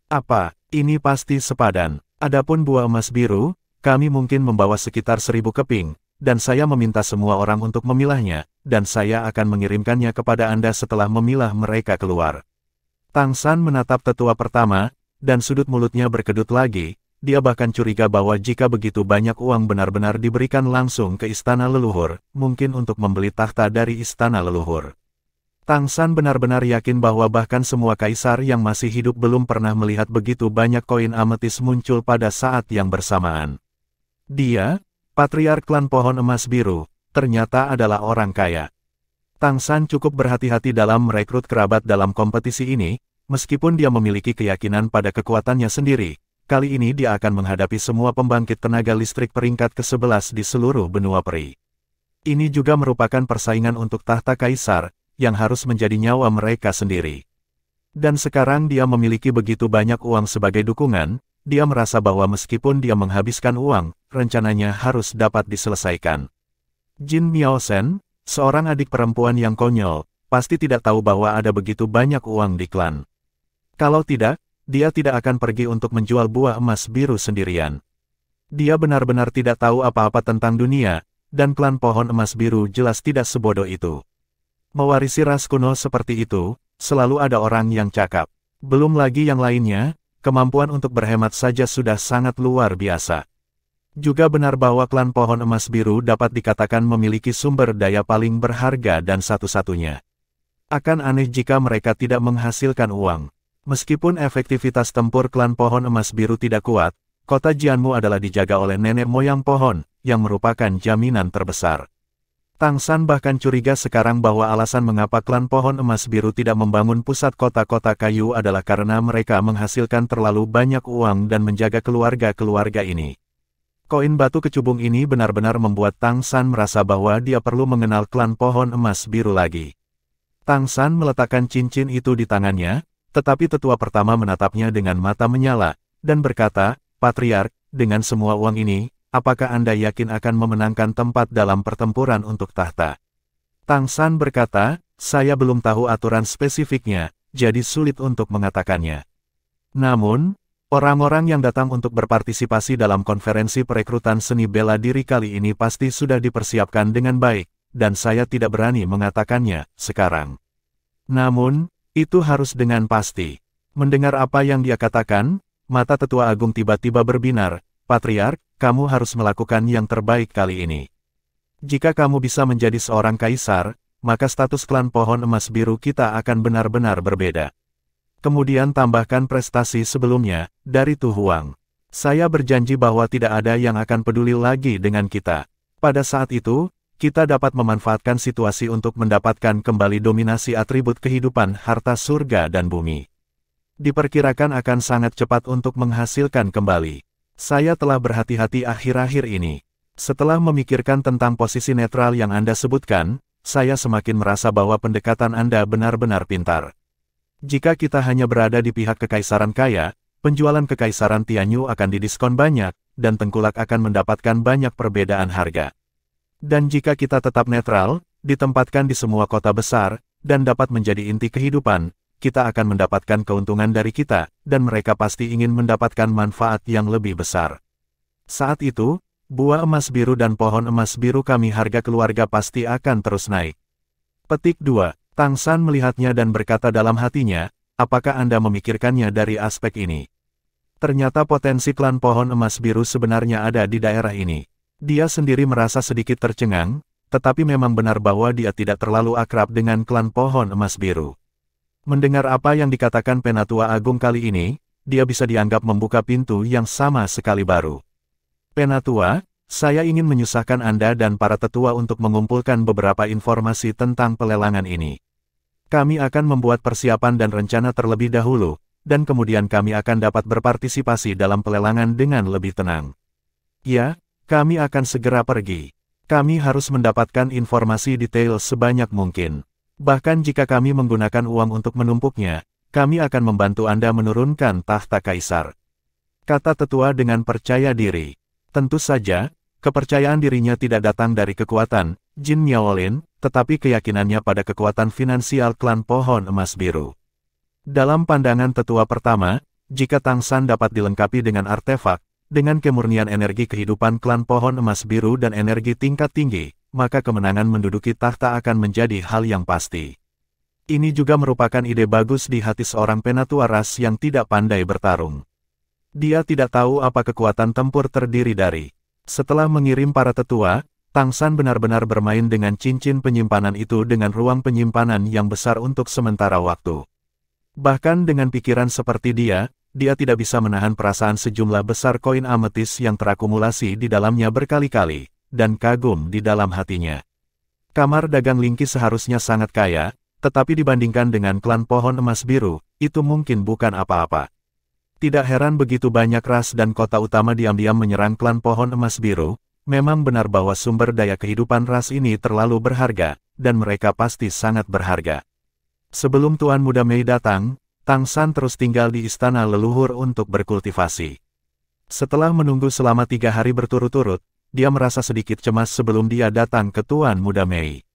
Apa, ini pasti sepadan. Adapun buah emas biru, kami mungkin membawa sekitar 1000 keping, dan saya meminta semua orang untuk memilahnya, dan saya akan mengirimkannya kepada Anda setelah memilah mereka keluar. Tang San menatap tetua pertama, dan sudut mulutnya berkedut lagi. Dia bahkan curiga bahwa jika begitu banyak uang benar-benar diberikan langsung ke istana leluhur, mungkin untuk membeli takhta dari istana leluhur. Tang San benar-benar yakin bahwa bahkan semua kaisar yang masih hidup belum pernah melihat begitu banyak koin ametis muncul pada saat yang bersamaan. Dia, Patriark klan pohon emas biru, ternyata adalah orang kaya. Tang San cukup berhati-hati dalam merekrut kerabat dalam kompetisi ini, meskipun dia memiliki keyakinan pada kekuatannya sendiri. Kali ini dia akan menghadapi semua pembangkit tenaga listrik peringkat ke-11 di seluruh benua peri. Ini juga merupakan persaingan untuk tahta kaisar, yang harus menjadi nyawa mereka sendiri. Dan sekarang dia memiliki begitu banyak uang sebagai dukungan, dia merasa bahwa meskipun dia menghabiskan uang, rencananya harus dapat diselesaikan. Jin Miaosen, seorang adik perempuan yang konyol, pasti tidak tahu bahwa ada begitu banyak uang di klan. Kalau tidak, dia tidak akan pergi untuk menjual buah emas biru sendirian. Dia benar-benar tidak tahu apa-apa tentang dunia, dan klan pohon emas biru jelas tidak sebodoh itu. Mewarisi ras kuno seperti itu, selalu ada orang yang cakap. Belum lagi yang lainnya, kemampuan untuk berhemat saja sudah sangat luar biasa. Juga benar bahwa klan pohon emas biru dapat dikatakan memiliki sumber daya paling berharga dan satu-satunya. Akan aneh jika mereka tidak menghasilkan uang. Meskipun efektivitas tempur klan pohon emas biru tidak kuat, kota Jianmu adalah dijaga oleh nenek moyang pohon, yang merupakan jaminan terbesar. Tang San bahkan curiga sekarang bahwa alasan mengapa klan pohon emas biru tidak membangun pusat kota-kota kayu adalah karena mereka menghasilkan terlalu banyak uang dan menjaga keluarga-keluarga ini. Koin batu kecubung ini benar-benar membuat Tang San merasa bahwa dia perlu mengenal klan pohon emas biru lagi. Tang San meletakkan cincin itu di tangannya, tetapi tetua pertama menatapnya dengan mata menyala, dan berkata, Patriark, dengan semua uang ini, apakah Anda yakin akan memenangkan tempat dalam pertempuran untuk tahta? Tang San berkata, saya belum tahu aturan spesifiknya, jadi sulit untuk mengatakannya. Namun, orang-orang yang datang untuk berpartisipasi dalam konferensi perekrutan seni bela diri kali ini pasti sudah dipersiapkan dengan baik, dan saya tidak berani mengatakannya sekarang. Namun, itu harus dengan pasti. Mendengar apa yang dia katakan, mata tetua agung tiba-tiba berbinar, Patriark, kamu harus melakukan yang terbaik kali ini. Jika kamu bisa menjadi seorang kaisar, maka status klan pohon emas biru kita akan benar-benar berbeda. Kemudian tambahkan prestasi sebelumnya, dari Tu Huang. Saya berjanji bahwa tidak ada yang akan peduli lagi dengan kita. Pada saat itu, kita dapat memanfaatkan situasi untuk mendapatkan kembali dominasi atribut kehidupan harta surga dan bumi. Diperkirakan akan sangat cepat untuk menghasilkan kembali. Saya telah berhati-hati akhir-akhir ini. Setelah memikirkan tentang posisi netral yang Anda sebutkan, saya semakin merasa bahwa pendekatan Anda benar-benar pintar. Jika kita hanya berada di pihak kekaisaran kaya, penjualan kekaisaran Tianyu akan didiskon banyak, dan tengkulak akan mendapatkan banyak perbedaan harga. Dan jika kita tetap netral, ditempatkan di semua kota besar, dan dapat menjadi inti kehidupan, kita akan mendapatkan keuntungan dari kita, dan mereka pasti ingin mendapatkan manfaat yang lebih besar. Saat itu, buah emas biru dan pohon emas biru kami harga keluarga pasti akan terus naik. Petik 2. Tang San melihatnya dan berkata dalam hatinya, apakah Anda memikirkannya dari aspek ini? Ternyata potensi klan pohon emas biru sebenarnya ada di daerah ini. Dia sendiri merasa sedikit tercengang, tetapi memang benar bahwa dia tidak terlalu akrab dengan klan pohon emas biru. Mendengar apa yang dikatakan Penatua Agung kali ini, dia bisa dianggap membuka pintu yang sama sekali baru. Penatua, saya ingin menyusahkan Anda dan para tetua untuk mengumpulkan beberapa informasi tentang pelelangan ini. Kami akan membuat persiapan dan rencana terlebih dahulu, dan kemudian kami akan dapat berpartisipasi dalam pelelangan dengan lebih tenang. Ya, kami akan segera pergi. Kami harus mendapatkan informasi detail sebanyak mungkin. Bahkan jika kami menggunakan uang untuk menumpuknya, kami akan membantu Anda menurunkan tahta kaisar. Kata tetua dengan percaya diri. Tentu saja, kepercayaan dirinya tidak datang dari kekuatan Jin Miaolin, tetapi keyakinannya pada kekuatan finansial klan pohon emas biru. Dalam pandangan tetua pertama, jika Tang San dapat dilengkapi dengan artefak, dengan kemurnian energi kehidupan klan pohon emas biru dan energi tingkat tinggi, maka kemenangan menduduki tahta akan menjadi hal yang pasti. Ini juga merupakan ide bagus di hati seorang penatua ras yang tidak pandai bertarung. Dia tidak tahu apa kekuatan tempur terdiri dari. Setelah mengirim para tetua, Tang San benar-benar bermain dengan cincin penyimpanan itu dengan ruang penyimpanan yang besar untuk sementara waktu. Bahkan dengan pikiran seperti dia tidak bisa menahan perasaan sejumlah besar koin ametis yang terakumulasi di dalamnya berkali-kali, dan kagum di dalam hatinya. Kamar dagang Lingki seharusnya sangat kaya, tetapi dibandingkan dengan klan pohon emas biru, itu mungkin bukan apa-apa. Tidak heran begitu banyak ras dan kota utama diam-diam menyerang klan pohon emas biru, memang benar bahwa sumber daya kehidupan ras ini terlalu berharga, dan mereka pasti sangat berharga. Sebelum Tuan Muda Mei datang, Tang San terus tinggal di istana leluhur untuk berkultivasi. Setelah menunggu selama 3 hari berturut-turut, dia merasa sedikit cemas sebelum dia datang ke Tuan Muda Mei.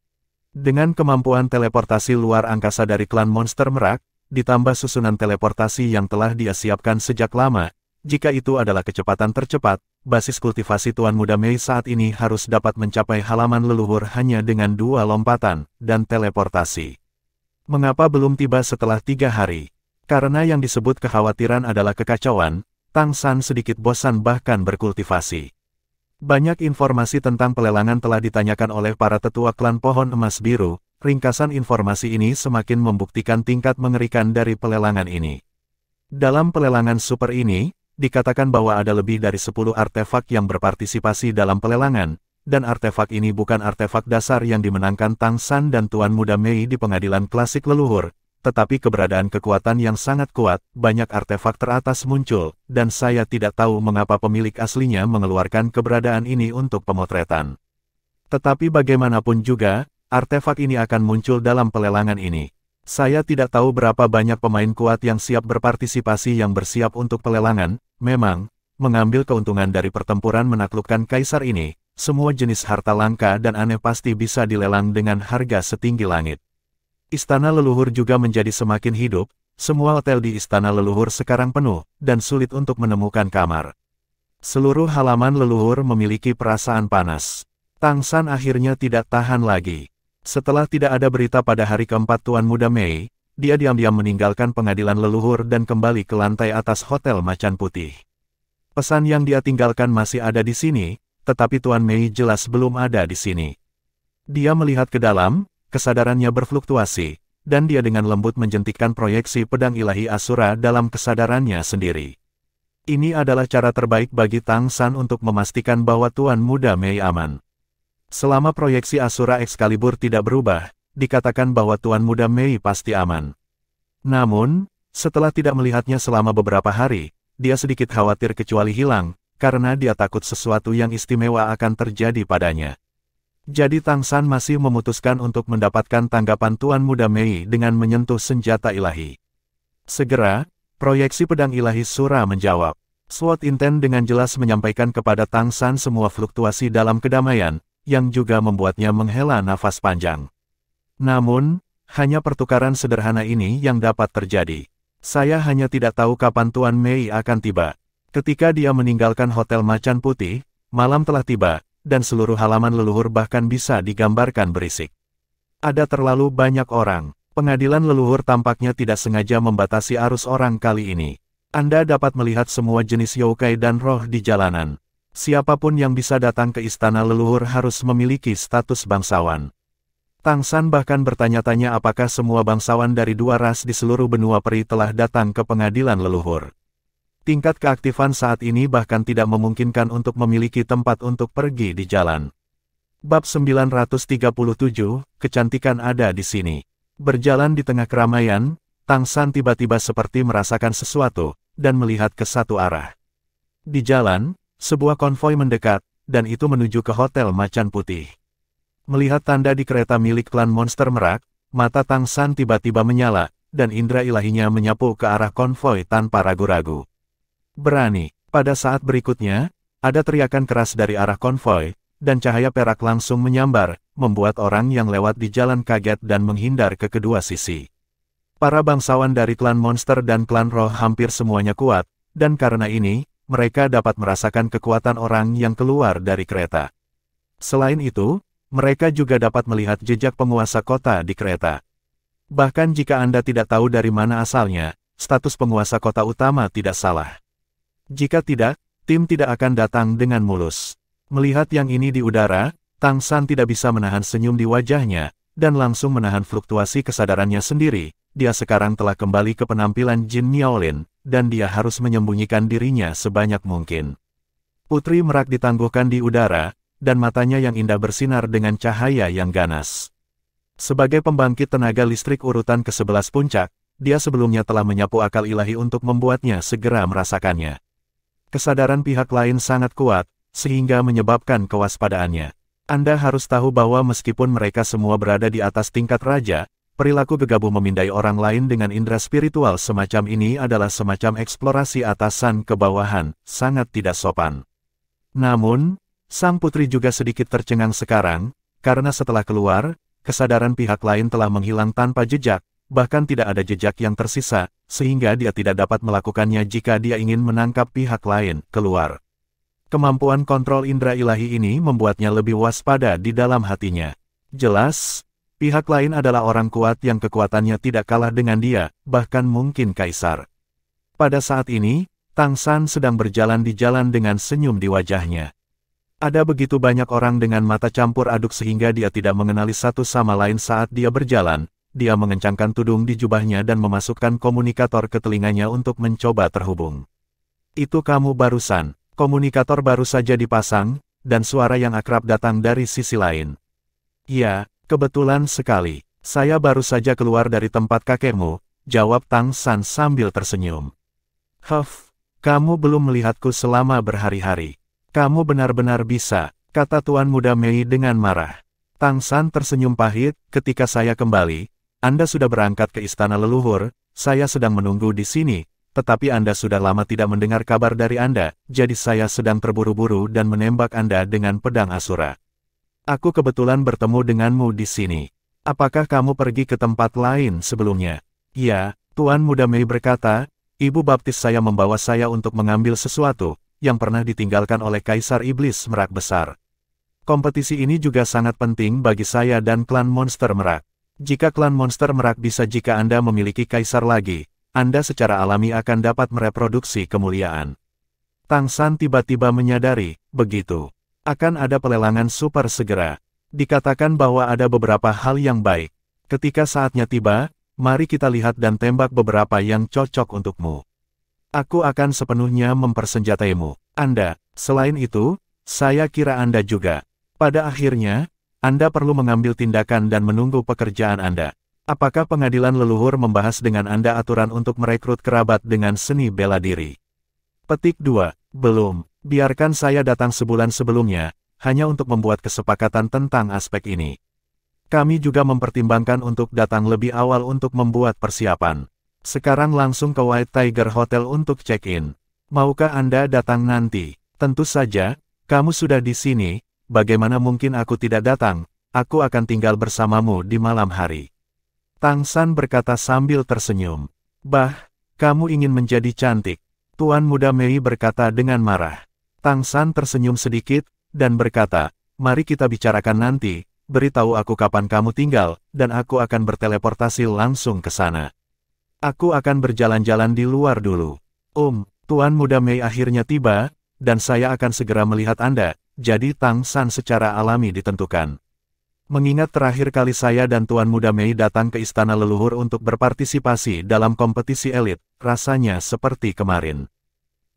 Dengan kemampuan teleportasi luar angkasa dari klan monster merak, ditambah susunan teleportasi yang telah dia siapkan sejak lama, jika itu adalah kecepatan tercepat, basis kultivasi Tuan Muda Mei saat ini harus dapat mencapai halaman leluhur hanya dengan 2 lompatan, dan teleportasi. Mengapa belum tiba setelah 3 hari? Karena yang disebut kekhawatiran adalah kekacauan, Tang San sedikit bosan bahkan berkultivasi. Banyak informasi tentang pelelangan telah ditanyakan oleh para tetua klan pohon emas biru, ringkasan informasi ini semakin membuktikan tingkat mengerikan dari pelelangan ini. Dalam pelelangan super ini, dikatakan bahwa ada lebih dari 10 artefak yang berpartisipasi dalam pelelangan, dan artefak ini bukan artefak dasar yang dimenangkan Tang San dan Tuan Muda Mei di pengadilan klasik leluhur, tetapi keberadaan kekuatan yang sangat kuat, banyak artefak teratas muncul, dan saya tidak tahu mengapa pemilik aslinya mengeluarkan keberadaan ini untuk pemotretan. Tetapi bagaimanapun juga, artefak ini akan muncul dalam pelelangan ini. Saya tidak tahu berapa banyak pemain kuat yang siap berpartisipasi yang bersiap untuk pelelangan, memang, mengambil keuntungan dari pertempuran menaklukkan kaisar ini, semua jenis harta langka dan aneh pasti bisa dilelang dengan harga setinggi langit. Istana leluhur juga menjadi semakin hidup, semua hotel di istana leluhur sekarang penuh, dan sulit untuk menemukan kamar. Seluruh halaman leluhur memiliki perasaan panas. Tang San akhirnya tidak tahan lagi. Setelah tidak ada berita pada hari keempat Tuan Muda Mei, dia diam-diam meninggalkan pengadilan leluhur dan kembali ke lantai atas Hotel Macan Putih. Pesan yang dia tinggalkan masih ada di sini, tetapi Tuan Mei jelas belum ada di sini. Dia melihat ke dalam, kesadarannya berfluktuasi, dan dia dengan lembut menjentikkan proyeksi pedang ilahi Asura dalam kesadarannya sendiri. Ini adalah cara terbaik bagi Tang San untuk memastikan bahwa Tuan Muda Mei aman. Selama proyeksi Asura Excalibur tidak berubah, dikatakan bahwa Tuan Muda Mei pasti aman. Namun, setelah tidak melihatnya selama beberapa hari, dia sedikit khawatir kecuali hilang, karena dia takut sesuatu yang istimewa akan terjadi padanya. Jadi Tang San masih memutuskan untuk mendapatkan tanggapan Tuan Muda Mei dengan menyentuh senjata ilahi. Segera, proyeksi pedang ilahi Sura menjawab. Sword Inten dengan jelas menyampaikan kepada Tang San semua fluktuasi dalam kedamaian, yang juga membuatnya menghela nafas panjang. Namun, hanya pertukaran sederhana ini yang dapat terjadi. Saya hanya tidak tahu kapan Tuan Mei akan tiba. Ketika dia meninggalkan Hotel Macan Putih, malam telah tiba, dan seluruh halaman leluhur bahkan bisa digambarkan berisik. Ada terlalu banyak orang. Pengadilan leluhur tampaknya tidak sengaja membatasi arus orang kali ini. Anda dapat melihat semua jenis yokai dan roh di jalanan. Siapapun yang bisa datang ke istana leluhur harus memiliki status bangsawan. Tang San bahkan bertanya-tanya apakah semua bangsawan dari dua ras di seluruh benua peri telah datang ke pengadilan leluhur. Tingkat keaktifan saat ini bahkan tidak memungkinkan untuk memiliki tempat untuk pergi di jalan. Bab 937, kecantikan ada di sini. Berjalan di tengah keramaian, Tang San tiba-tiba seperti merasakan sesuatu, dan melihat ke satu arah. Di jalan, sebuah konvoi mendekat, dan itu menuju ke Hotel Macan Putih. Melihat tanda di kereta milik klan monster merak, mata Tang San tiba-tiba menyala, dan indera ilahinya menyapu ke arah konvoi tanpa ragu-ragu. Berani. Pada saat berikutnya, ada teriakan keras dari arah konvoi, dan cahaya perak langsung menyambar, membuat orang yang lewat di jalan kaget dan menghindar ke kedua sisi. Para bangsawan dari klan monster dan klan roh hampir semuanya kuat, dan karena ini, mereka dapat merasakan kekuatan orang yang keluar dari kereta. Selain itu, mereka juga dapat melihat jejak penguasa kota di kereta. Bahkan jika Anda tidak tahu dari mana asalnya, status penguasa kota utama tidak salah. Jika tidak, tim tidak akan datang dengan mulus. Melihat yang ini di udara, Tang San tidak bisa menahan senyum di wajahnya, dan langsung menahan fluktuasi kesadarannya sendiri. Dia sekarang telah kembali ke penampilan Jin Miaolin, dan dia harus menyembunyikan dirinya sebanyak mungkin. Putri merak ditangguhkan di udara, dan matanya yang indah bersinar dengan cahaya yang ganas. Sebagai pembangkit tenaga listrik urutan ke-11 puncak, dia sebelumnya telah menyapu akal ilahi untuk membuatnya segera merasakannya. Kesadaran pihak lain sangat kuat, sehingga menyebabkan kewaspadaannya. Anda harus tahu bahwa meskipun mereka semua berada di atas tingkat raja, perilaku gegabah memindai orang lain dengan indera spiritual semacam ini adalah semacam eksplorasi atasan ke bawahan, sangat tidak sopan. Namun, sang putri juga sedikit tercengang sekarang, karena setelah keluar, kesadaran pihak lain telah menghilang tanpa jejak, bahkan tidak ada jejak yang tersisa, sehingga dia tidak dapat melakukannya jika dia ingin menangkap pihak lain keluar. Kemampuan kontrol indera ilahi ini membuatnya lebih waspada di dalam hatinya. Jelas, pihak lain adalah orang kuat yang kekuatannya tidak kalah dengan dia, bahkan mungkin kaisar. Pada saat ini, Tang San sedang berjalan di jalan dengan senyum di wajahnya. Ada begitu banyak orang dengan mata campur aduk sehingga dia tidak mengenali satu sama lain saat dia berjalan. Dia mengencangkan tudung di jubahnya dan memasukkan komunikator ke telinganya untuk mencoba terhubung. Itu kamu barusan. Komunikator baru saja dipasang, dan suara yang akrab datang dari sisi lain. Ya, kebetulan sekali. Saya baru saja keluar dari tempat kakekmu, jawab Tang San sambil tersenyum. Huff, kamu belum melihatku selama berhari-hari. Kamu benar-benar bisa, kata Tuan Muda Mei dengan marah. Tang San tersenyum pahit, ketika saya kembali, Anda sudah berangkat ke istana leluhur, saya sedang menunggu di sini, tetapi Anda sudah lama tidak mendengar kabar dari Anda, jadi saya sedang terburu-buru dan menembak Anda dengan pedang Asura. Aku kebetulan bertemu denganmu di sini. Apakah kamu pergi ke tempat lain sebelumnya? Ya, Tuan Muda Mei berkata, Ibu baptis saya membawa saya untuk mengambil sesuatu yang pernah ditinggalkan oleh Kaisar Iblis Merak Besar. Kompetisi ini juga sangat penting bagi saya dan klan Monster Merak. Jika klan Monster Merak bisa jika Anda memiliki kaisar lagi, Anda secara alami akan dapat mereproduksi kemuliaan. Tang San tiba-tiba menyadari, begitu. Akan ada pelelangan super segera. Dikatakan bahwa ada beberapa hal yang baik. Ketika saatnya tiba, mari kita lihat dan tembak beberapa yang cocok untukmu. Aku akan sepenuhnya mempersenjataimu. Anda, selain itu, saya kira Anda juga. Pada akhirnya, Anda perlu mengambil tindakan dan menunggu pekerjaan Anda. Apakah pengadilan leluhur membahas dengan Anda aturan untuk merekrut kerabat dengan seni bela diri? Petik 2. Belum. Biarkan saya datang sebulan sebelumnya, hanya untuk membuat kesepakatan tentang aspek ini. Kami juga mempertimbangkan untuk datang lebih awal untuk membuat persiapan. Sekarang langsung ke White Tiger Hotel untuk check-in. Maukah Anda datang nanti? Tentu saja, kamu sudah di sini, bagaimana mungkin aku tidak datang, aku akan tinggal bersamamu di malam hari. Tang San berkata sambil tersenyum. Bah, kamu ingin menjadi cantik. Tuan Muda Mei berkata dengan marah. Tang San tersenyum sedikit, dan berkata, mari kita bicarakan nanti, beritahu aku kapan kamu tinggal, dan aku akan berteleportasi langsung ke sana. Aku akan berjalan-jalan di luar dulu. Tuan Muda Mei akhirnya tiba, dan saya akan segera melihat Anda, jadi Tang San secara alami ditentukan. Mengingat terakhir kali saya dan Tuan Muda Mei datang ke Istana Leluhur untuk berpartisipasi dalam kompetisi elit, rasanya seperti kemarin.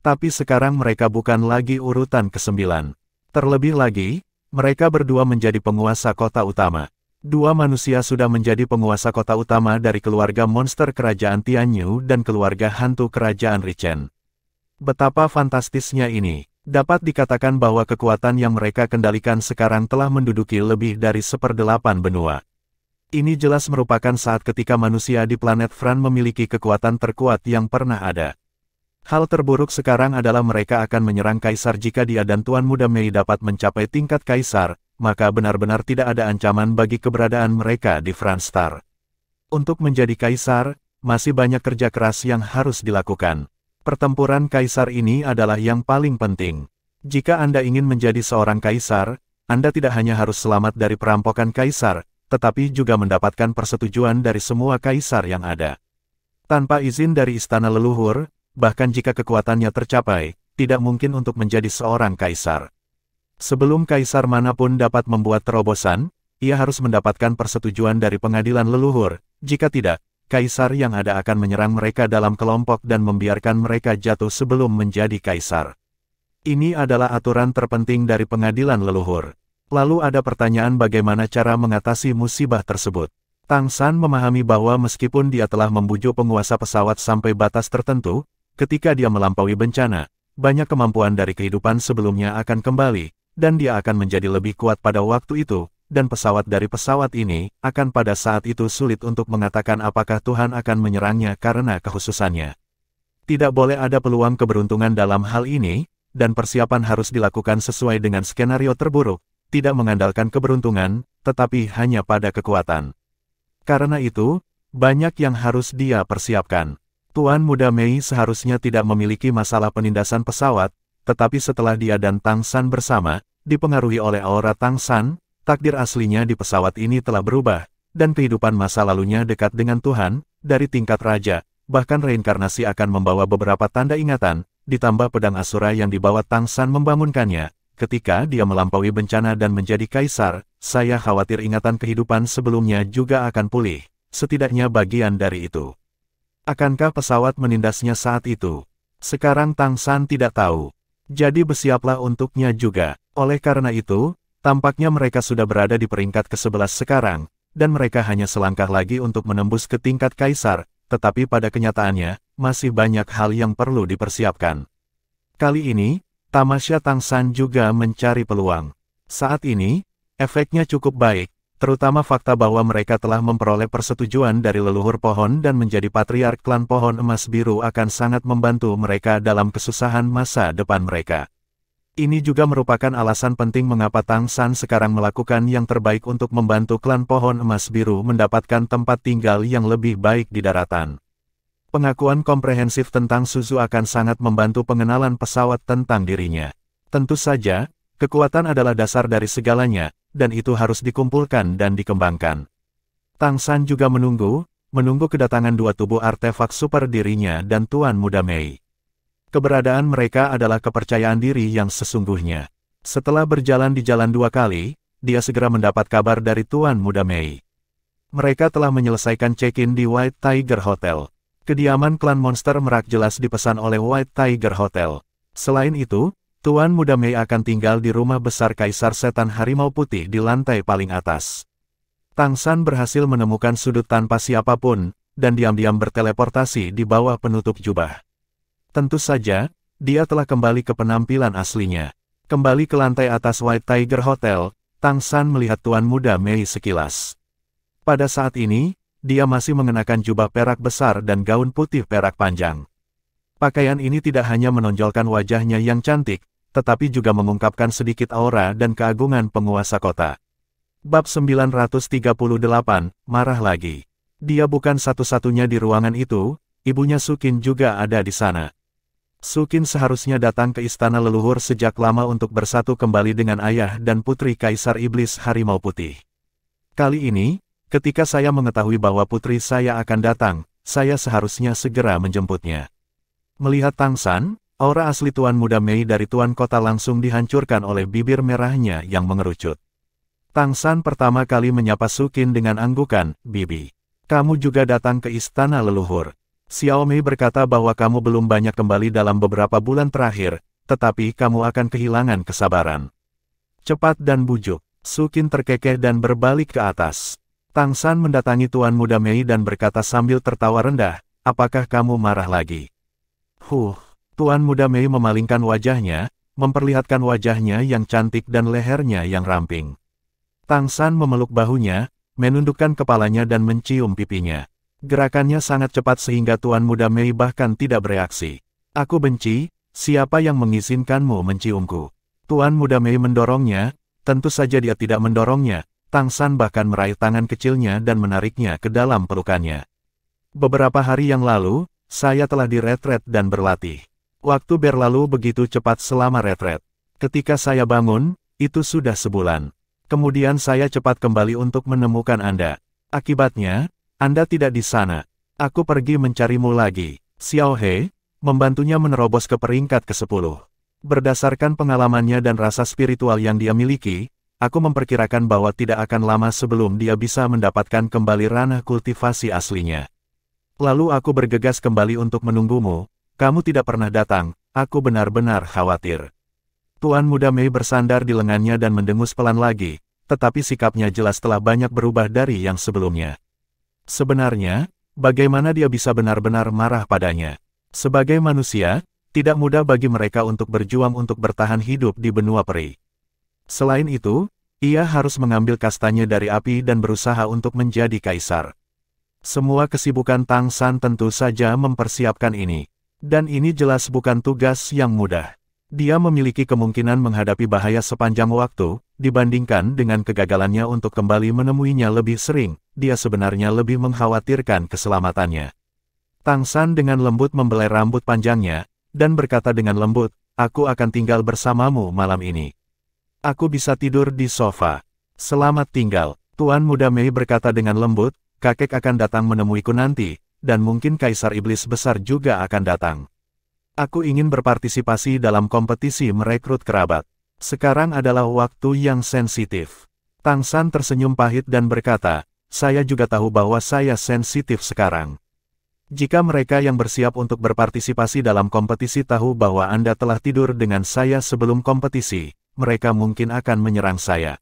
Tapi sekarang mereka bukan lagi urutan ke-9. Terlebih lagi, mereka berdua menjadi penguasa kota utama. Dua manusia sudah menjadi penguasa kota utama dari keluarga monster kerajaan Tianyu dan keluarga hantu kerajaan Richen. Betapa fantastisnya ini. Dapat dikatakan bahwa kekuatan yang mereka kendalikan sekarang telah menduduki lebih dari 1/8 benua. Ini jelas merupakan saat ketika manusia di planet Fran memiliki kekuatan terkuat yang pernah ada. Hal terburuk sekarang adalah mereka akan menyerang Kaisar jika dia dan Tuan Muda Mei dapat mencapai tingkat Kaisar, maka benar-benar tidak ada ancaman bagi keberadaan mereka di Franstar. Untuk menjadi Kaisar, masih banyak kerja keras yang harus dilakukan. Pertempuran Kaisar ini adalah yang paling penting. Jika Anda ingin menjadi seorang Kaisar, Anda tidak hanya harus selamat dari perampokan Kaisar, tetapi juga mendapatkan persetujuan dari semua Kaisar yang ada. Tanpa izin dari Istana Leluhur, bahkan jika kekuatannya tercapai, tidak mungkin untuk menjadi seorang Kaisar. Sebelum Kaisar manapun dapat membuat terobosan, ia harus mendapatkan persetujuan dari pengadilan leluhur. Jika tidak, Kaisar yang ada akan menyerang mereka dalam kelompok dan membiarkan mereka jatuh sebelum menjadi Kaisar. Ini adalah aturan terpenting dari pengadilan leluhur. Lalu ada pertanyaan bagaimana cara mengatasi musibah tersebut. Tang San memahami bahwa meskipun dia telah membujuk penguasa pesawat sampai batas tertentu, ketika dia melampaui bencana, banyak kemampuan dari kehidupan sebelumnya akan kembali, dan dia akan menjadi lebih kuat pada waktu itu, dan pesawat dari pesawat ini akan pada saat itu sulit untuk mengatakan apakah Tuhan akan menyerangnya karena kekhususannya. Tidak boleh ada peluang keberuntungan dalam hal ini, dan persiapan harus dilakukan sesuai dengan skenario terburuk, tidak mengandalkan keberuntungan, tetapi hanya pada kekuatan. Karena itu, banyak yang harus dia persiapkan. Tuan Muda Mei seharusnya tidak memiliki masalah penindasan pesawat, tetapi setelah dia dan Tang San bersama, dipengaruhi oleh aura Tang San, takdir aslinya di pesawat ini telah berubah, dan kehidupan masa lalunya dekat dengan Tuhan, dari tingkat raja, bahkan reinkarnasi akan membawa beberapa tanda ingatan, ditambah pedang Asura yang dibawa Tang San membangunkannya. Ketika dia melampaui bencana dan menjadi Kaisar, saya khawatir ingatan kehidupan sebelumnya juga akan pulih, setidaknya bagian dari itu. Akankah pesawat menindasnya saat itu? Sekarang Tang San tidak tahu. Jadi bersiaplah untuknya juga. Oleh karena itu, tampaknya mereka sudah berada di peringkat ke-11 sekarang, dan mereka hanya selangkah lagi untuk menembus ke tingkat Kaisar, tetapi pada kenyataannya, masih banyak hal yang perlu dipersiapkan. Kali ini, tamasya Tang San juga mencari peluang. Saat ini, efeknya cukup baik, terutama fakta bahwa mereka telah memperoleh persetujuan dari leluhur pohon dan menjadi patriark klan pohon emas biru akan sangat membantu mereka dalam kesusahan masa depan mereka. Ini juga merupakan alasan penting mengapa Tang San sekarang melakukan yang terbaik untuk membantu klan pohon emas biru mendapatkan tempat tinggal yang lebih baik di daratan. Pengakuan komprehensif tentang Suzu akan sangat membantu pengenalan pesawat tentang dirinya. Tentu saja, kekuatan adalah dasar dari segalanya, dan itu harus dikumpulkan dan dikembangkan. Tang San juga menunggu kedatangan dua tubuh artefak super dirinya dan Tuan Muda Mei. Keberadaan mereka adalah kepercayaan diri yang sesungguhnya. Setelah berjalan di jalan 2 kali, dia segera mendapat kabar dari Tuan Muda Mei. Mereka telah menyelesaikan check-in di White Tiger Hotel. Kediaman klan monster merak jelas dipesan oleh White Tiger Hotel. Selain itu, Tuan Muda Mei akan tinggal di rumah besar Kaisar Setan Harimau Putih di lantai paling atas. Tang San berhasil menemukan sudut tanpa siapapun, dan diam-diam berteleportasi di bawah penutup jubah. Tentu saja, dia telah kembali ke penampilan aslinya. Kembali ke lantai atas White Tiger Hotel, Tang San melihat Tuan Muda Mei sekilas. Pada saat ini, dia masih mengenakan jubah perak besar dan gaun putih perak panjang. Pakaian ini tidak hanya menonjolkan wajahnya yang cantik, tetapi juga mengungkapkan sedikit aura dan keagungan penguasa kota. Bab 938, marah lagi. Dia bukan satu-satunya di ruangan itu, ibunya Sukin juga ada di sana. Sukin seharusnya datang ke istana leluhur sejak lama untuk bersatu kembali dengan ayah dan putri Kaisar Iblis Harimau Putih. Kali ini, ketika saya mengetahui bahwa putri saya akan datang, saya seharusnya segera menjemputnya. Melihat Tang San, aura asli Tuan Muda Mei dari Tuan Kota langsung dihancurkan oleh bibir merahnya yang mengerucut. Tang San pertama kali menyapa Sukin dengan anggukan, "Bibi, kamu juga datang ke istana leluhur." Xiao Mei berkata bahwa kamu belum banyak kembali dalam beberapa bulan terakhir, tetapi kamu akan kehilangan kesabaran. Cepat dan bujuk. Sukin terkekeh dan berbalik ke atas. Tang San mendatangi Tuan Muda Mei dan berkata sambil tertawa rendah, "Apakah kamu marah lagi?" Tuan Muda Mei memalingkan wajahnya, memperlihatkan wajahnya yang cantik dan lehernya yang ramping. Tang San memeluk bahunya, menundukkan kepalanya dan mencium pipinya. Gerakannya sangat cepat sehingga Tuan Muda Mei bahkan tidak bereaksi. "Aku benci, siapa yang mengizinkanmu menciumku?" Tuan Muda Mei mendorongnya, tentu saja dia tidak mendorongnya, Tang San bahkan meraih tangan kecilnya dan menariknya ke dalam pelukannya. "Beberapa hari yang lalu, saya telah di retret dan berlatih. Waktu berlalu begitu cepat selama retret. Ketika saya bangun, itu sudah sebulan. Kemudian saya cepat kembali untuk menemukan Anda. Akibatnya, Anda tidak di sana. Aku pergi mencarimu lagi." Xiao He membantunya menerobos ke peringkat ke-10. Berdasarkan pengalamannya dan rasa spiritual yang dia miliki, aku memperkirakan bahwa tidak akan lama sebelum dia bisa mendapatkan kembali ranah kultivasi aslinya. Lalu aku bergegas kembali untuk menunggumu. Kamu tidak pernah datang, aku benar-benar khawatir. Tuan Muda Mei bersandar di lengannya dan mendengus pelan lagi, tetapi sikapnya jelas telah banyak berubah dari yang sebelumnya. Sebenarnya, bagaimana dia bisa benar-benar marah padanya? Sebagai manusia, tidak mudah bagi mereka untuk berjuang untuk bertahan hidup di benua peri. Selain itu, ia harus mengambil kastanya dari api dan berusaha untuk menjadi kaisar. Semua kesibukan Tang San tentu saja mempersiapkan ini. Dan ini jelas bukan tugas yang mudah. Dia memiliki kemungkinan menghadapi bahaya sepanjang waktu, dibandingkan dengan kegagalannya untuk kembali menemuinya lebih sering, dia sebenarnya lebih mengkhawatirkan keselamatannya. Tang San dengan lembut membelai rambut panjangnya, dan berkata dengan lembut, "Aku akan tinggal bersamamu malam ini. Aku bisa tidur di sofa. Selamat tinggal." Tuan Muda Mei berkata dengan lembut, "Kakek akan datang menemuiku nanti, dan mungkin Kaisar Iblis Besar juga akan datang. Aku ingin berpartisipasi dalam kompetisi merekrut kerabat. Sekarang adalah waktu yang sensitif." Tang San tersenyum pahit dan berkata, "Saya juga tahu bahwa saya sensitif sekarang. Jika mereka yang bersiap untuk berpartisipasi dalam kompetisi tahu bahwa Anda telah tidur dengan saya sebelum kompetisi, mereka mungkin akan menyerang saya.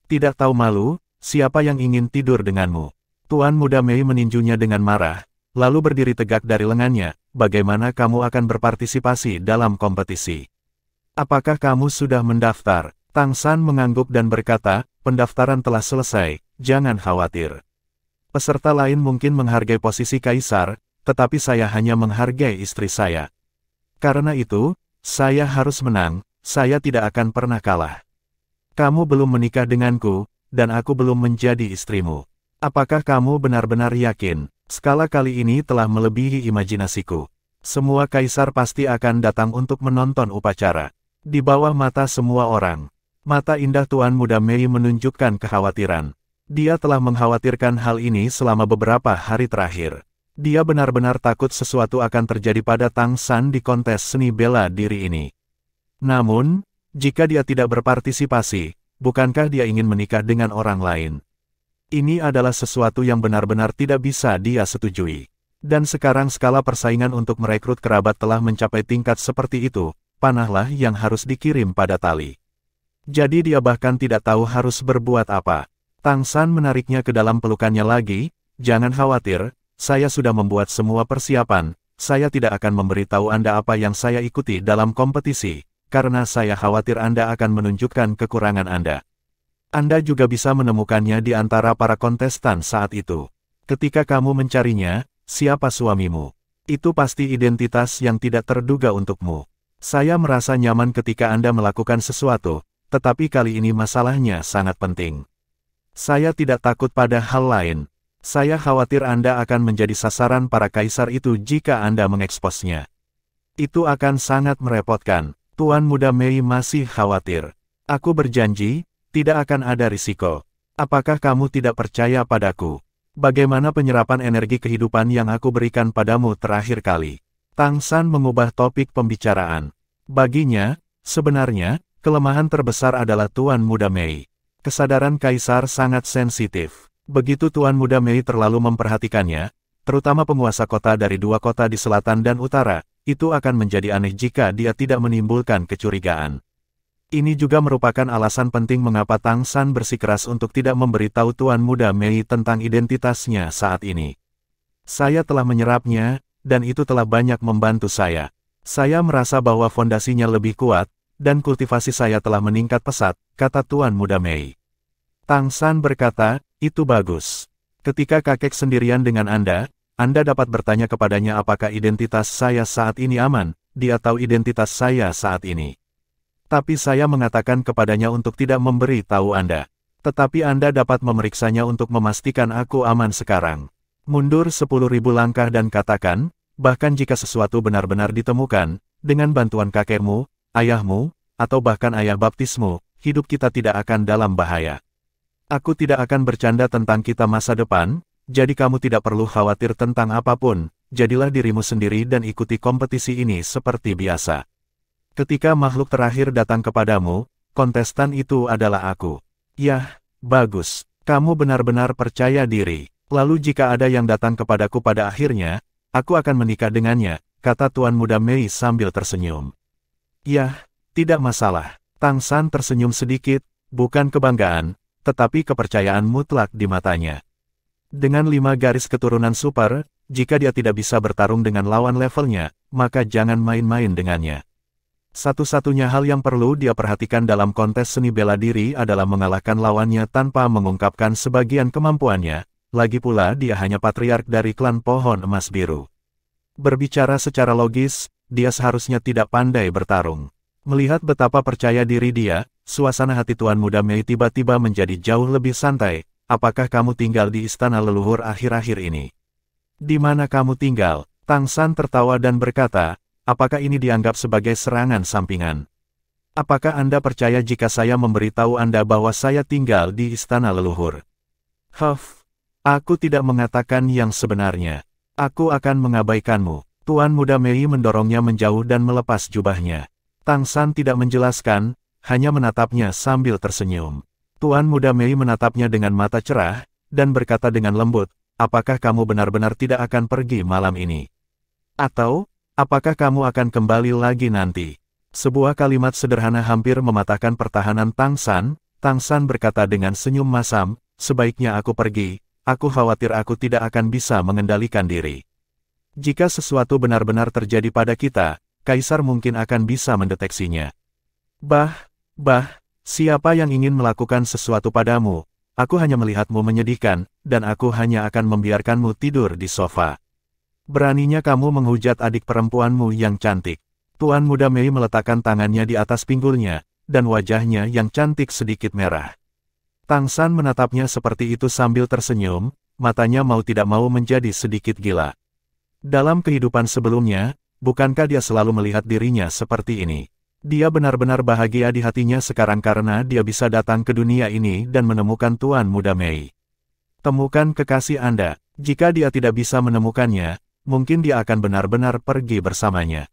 Tidak tahu malu, siapa yang ingin tidur denganmu?" Tuan Muda Mei meninjunya dengan marah, lalu berdiri tegak dari lengannya, "Bagaimana kamu akan berpartisipasi dalam kompetisi? Apakah kamu sudah mendaftar?" Tang San mengangguk dan berkata, "Pendaftaran telah selesai, jangan khawatir. Peserta lain mungkin menghargai posisi kaisar, tetapi saya hanya menghargai istri saya. Karena itu, saya harus menang, saya tidak akan pernah kalah. Kamu belum menikah denganku, dan aku belum menjadi istrimu. Apakah kamu benar-benar yakin? Skala kali ini telah melebihi imajinasiku. Semua kaisar pasti akan datang untuk menonton upacara. Di bawah mata semua orang. Mata indah Tuan Muda Mei menunjukkan kekhawatiran. Dia telah mengkhawatirkan hal ini selama beberapa hari terakhir. Dia benar-benar takut sesuatu akan terjadi pada Tang San di kontes seni bela diri ini. Namun, jika dia tidak berpartisipasi, bukankah dia ingin menikah dengan orang lain? Ini adalah sesuatu yang benar-benar tidak bisa dia setujui. Dan sekarang skala persaingan untuk merekrut kerabat telah mencapai tingkat seperti itu, panahlah yang harus dikirim pada tali. Jadi dia bahkan tidak tahu harus berbuat apa. Tang San menariknya ke dalam pelukannya lagi, "Jangan khawatir, saya sudah membuat semua persiapan, saya tidak akan memberitahu Anda apa yang saya ikuti dalam kompetisi, karena saya khawatir Anda akan menunjukkan kekurangan Anda. Anda juga bisa menemukannya di antara para kontestan saat itu. Ketika kamu mencarinya, siapa suamimu? Itu pasti identitas yang tidak terduga untukmu. Saya merasa nyaman ketika Anda melakukan sesuatu, tetapi kali ini masalahnya sangat penting. Saya tidak takut pada hal lain. Saya khawatir Anda akan menjadi sasaran para kaisar itu jika Anda mengeksposnya. Itu akan sangat merepotkan. Tuan Muda Mei masih khawatir. Aku berjanji, tidak akan ada risiko. Apakah kamu tidak percaya padaku? Bagaimana penyerapan energi kehidupan yang aku berikan padamu terakhir kali? Tang San mengubah topik pembicaraan. Baginya, sebenarnya, kelemahan terbesar adalah Tuan Muda Mei. Kesadaran kaisar sangat sensitif. Begitu Tuan Muda Mei terlalu memperhatikannya, terutama penguasa kota dari dua kota di selatan dan utara, itu akan menjadi aneh jika dia tidak menimbulkan kecurigaan. Ini juga merupakan alasan penting mengapa Tang San bersikeras untuk tidak memberitahu Tuan Muda Mei tentang identitasnya saat ini. Saya telah menyerapnya, dan itu telah banyak membantu saya. Saya merasa bahwa fondasinya lebih kuat, dan kultivasi saya telah meningkat pesat, kata Tuan Muda Mei. Tang San berkata, itu bagus. Ketika kakek sendirian dengan Anda dapat bertanya kepadanya apakah identitas saya saat ini aman, dia tahu identitas saya saat ini. Tapi saya mengatakan kepadanya untuk tidak memberi tahu Anda. Tetapi Anda dapat memeriksanya untuk memastikan aku aman sekarang. Mundur 10.000 langkah dan katakan, bahkan jika sesuatu benar-benar ditemukan, dengan bantuan kakekmu, ayahmu, atau bahkan ayah baptismu, hidup kita tidak akan dalam bahaya. Aku tidak akan bercanda tentang kita masa depan, jadi kamu tidak perlu khawatir tentang apapun, jadilah dirimu sendiri dan ikuti kompetisi ini seperti biasa. Ketika makhluk terakhir datang kepadamu, kontestan itu adalah aku. Yah, bagus, kamu benar-benar percaya diri. Lalu jika ada yang datang kepadaku pada akhirnya, aku akan menikah dengannya, kata Tuan Muda Mei sambil tersenyum. Yah, tidak masalah. Tang San tersenyum sedikit, bukan kebanggaan, tetapi kepercayaan mutlak di matanya. Dengan 5 garis keturunan super, jika dia tidak bisa bertarung dengan lawan levelnya, maka jangan main-main dengannya. Satu-satunya hal yang perlu dia perhatikan dalam kontes seni bela diri adalah mengalahkan lawannya tanpa mengungkapkan sebagian kemampuannya. Lagi pula dia hanya patriark dari klan pohon emas biru. Berbicara secara logis, dia seharusnya tidak pandai bertarung. Melihat betapa percaya diri dia, suasana hati Tuan Muda Mei tiba-tiba menjadi jauh lebih santai. Apakah kamu tinggal di istana leluhur akhir-akhir ini? Di mana kamu tinggal? Tang San tertawa dan berkata, apakah ini dianggap sebagai serangan sampingan? Apakah Anda percaya jika saya memberitahu Anda bahwa saya tinggal di istana leluhur? Aku tidak mengatakan yang sebenarnya. Aku akan mengabaikanmu. Tuan Muda Mei mendorongnya menjauh dan melepas jubahnya. Tang San tidak menjelaskan, hanya menatapnya sambil tersenyum. Tuan Muda Mei menatapnya dengan mata cerah, dan berkata dengan lembut, apakah kamu benar-benar tidak akan pergi malam ini? Atau, apakah kamu akan kembali lagi nanti? Sebuah kalimat sederhana hampir mematahkan pertahanan Tang San. Tang San berkata dengan senyum masam, sebaiknya aku pergi. Aku khawatir aku tidak akan bisa mengendalikan diri. Jika sesuatu benar-benar terjadi pada kita, Kaisar mungkin akan bisa mendeteksinya. Siapa yang ingin melakukan sesuatu padamu? Aku hanya melihatmu menyedihkan, dan aku hanya akan membiarkanmu tidur di sofa. Beraninya kamu menghujat adik perempuanmu yang cantik. Tuan Muda Mei meletakkan tangannya di atas pinggulnya, dan wajahnya yang cantik sedikit merah. Tang San menatapnya seperti itu sambil tersenyum, matanya mau tidak mau menjadi sedikit gila. Dalam kehidupan sebelumnya, bukankah dia selalu melihat dirinya seperti ini? Dia benar-benar bahagia di hatinya sekarang karena dia bisa datang ke dunia ini dan menemukan Tuan Muda Mei. Temukan kekasih Anda. Jika dia tidak bisa menemukannya, mungkin dia akan benar-benar pergi bersamanya.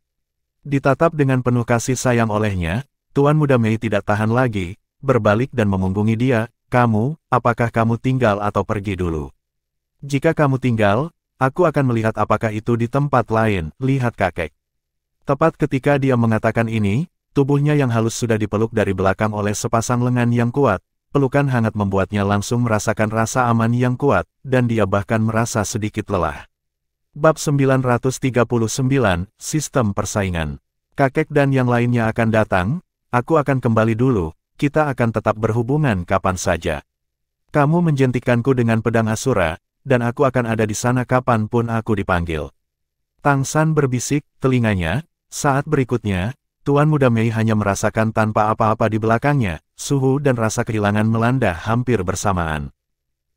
Ditatap dengan penuh kasih sayang olehnya, Tuan Muda Mei tidak tahan lagi, berbalik dan memunggungi dia. Kamu, apakah kamu tinggal atau pergi dulu? Jika kamu tinggal, aku akan melihat apakah itu di tempat lain, lihat kakek. Tepat ketika dia mengatakan ini, tubuhnya yang halus sudah dipeluk dari belakang oleh sepasang lengan yang kuat, pelukan hangat membuatnya langsung merasakan rasa aman yang kuat, dan dia bahkan merasa sedikit lelah. Bab 939, Sistem Persaingan. Kakek dan yang lainnya akan datang, aku akan kembali dulu. Kita akan tetap berhubungan kapan saja. Kamu menjentikanku dengan pedang Asura, dan aku akan ada di sana kapanpun aku dipanggil. Tang San berbisik, telinganya. Saat berikutnya, Tuan Muda Mei hanya merasakan tanpa apa-apa di belakangnya, suhu dan rasa kehilangan melanda hampir bersamaan.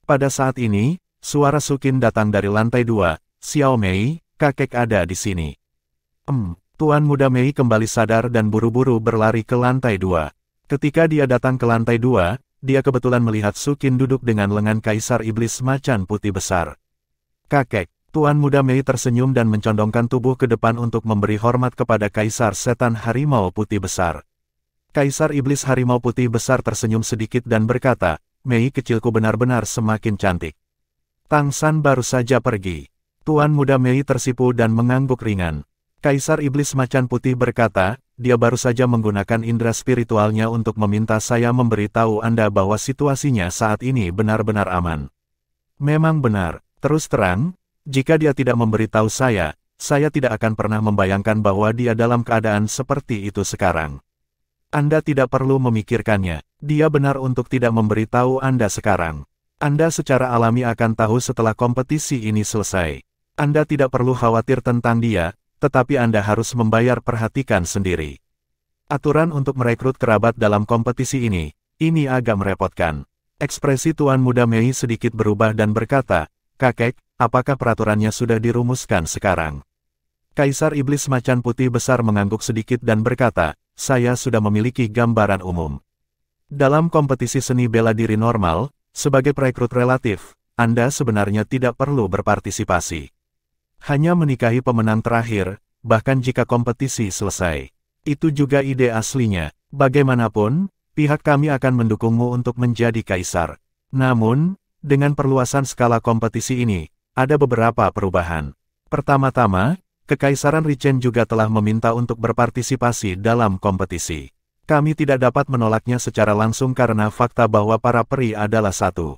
Pada saat ini, suara Sukin datang dari lantai 2, Xiao Mei, kakek ada di sini. Tuan Muda Mei kembali sadar dan buru-buru berlari ke lantai 2. Ketika dia datang ke lantai 2, dia kebetulan melihat Sukin duduk dengan lengan Kaisar Iblis Macan Putih besar. Kakek, Tuan Muda Mei tersenyum dan mencondongkan tubuh ke depan untuk memberi hormat kepada Kaisar Setan Harimau Putih besar. Kaisar Iblis Harimau Putih besar tersenyum sedikit dan berkata, Mei kecilku benar-benar semakin cantik. Tang San baru saja pergi. Tuan Muda Mei tersipu dan mengangguk ringan. Kaisar Iblis Macan Putih berkata, dia baru saja menggunakan indera spiritualnya untuk meminta saya memberitahu Anda bahwa situasinya saat ini benar-benar aman. Memang benar, terus terang, jika dia tidak memberitahu saya tidak akan pernah membayangkan bahwa dia dalam keadaan seperti itu sekarang. Anda tidak perlu memikirkannya, dia benar untuk tidak memberitahu Anda sekarang. Anda secara alami akan tahu setelah kompetisi ini selesai. Anda tidak perlu khawatir tentang dia, tetapi Anda harus membayar perhatikan sendiri. Aturan untuk merekrut kerabat dalam kompetisi ini agak merepotkan. Ekspresi Tuan Muda Mei sedikit berubah dan berkata, kakek, apakah peraturannya sudah dirumuskan sekarang? Kaisar Iblis Macan Putih besar mengangguk sedikit dan berkata, saya sudah memiliki gambaran umum. Dalam kompetisi seni bela diri normal, sebagai perekrut relatif, Anda sebenarnya tidak perlu berpartisipasi. Hanya menikahi pemenang terakhir, bahkan jika kompetisi selesai. Itu juga ide aslinya. Bagaimanapun, pihak kami akan mendukungmu untuk menjadi kaisar. Namun, dengan perluasan skala kompetisi ini, ada beberapa perubahan. Pertama-tama, Kekaisaran Richen juga telah meminta untuk berpartisipasi dalam kompetisi. Kami tidak dapat menolaknya secara langsung karena fakta bahwa para peri adalah satu.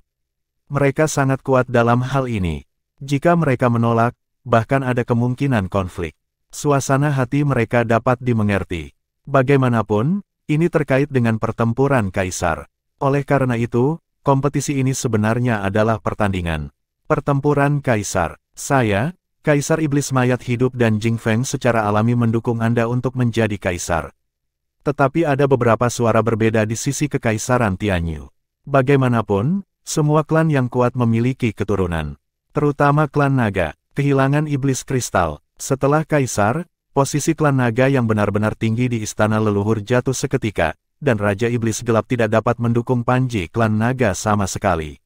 Mereka sangat kuat dalam hal ini. Jika mereka menolak, bahkan ada kemungkinan konflik. Suasana hati mereka dapat dimengerti. Bagaimanapun, ini terkait dengan pertempuran kaisar. Oleh karena itu, kompetisi ini sebenarnya adalah pertandingan. Pertempuran kaisar. Saya, Kaisar Iblis Mayat Hidup dan Jing Feng secara alami mendukung Anda untuk menjadi kaisar. Tetapi ada beberapa suara berbeda di sisi kekaisaran Tianyu. Bagaimanapun, semua klan yang kuat memiliki keturunan. Terutama klan naga, kehilangan iblis kristal. Setelah kaisar, posisi klan naga yang benar-benar tinggi di istana leluhur jatuh seketika, dan Raja Iblis Gelap tidak dapat mendukung Panji klan naga sama sekali.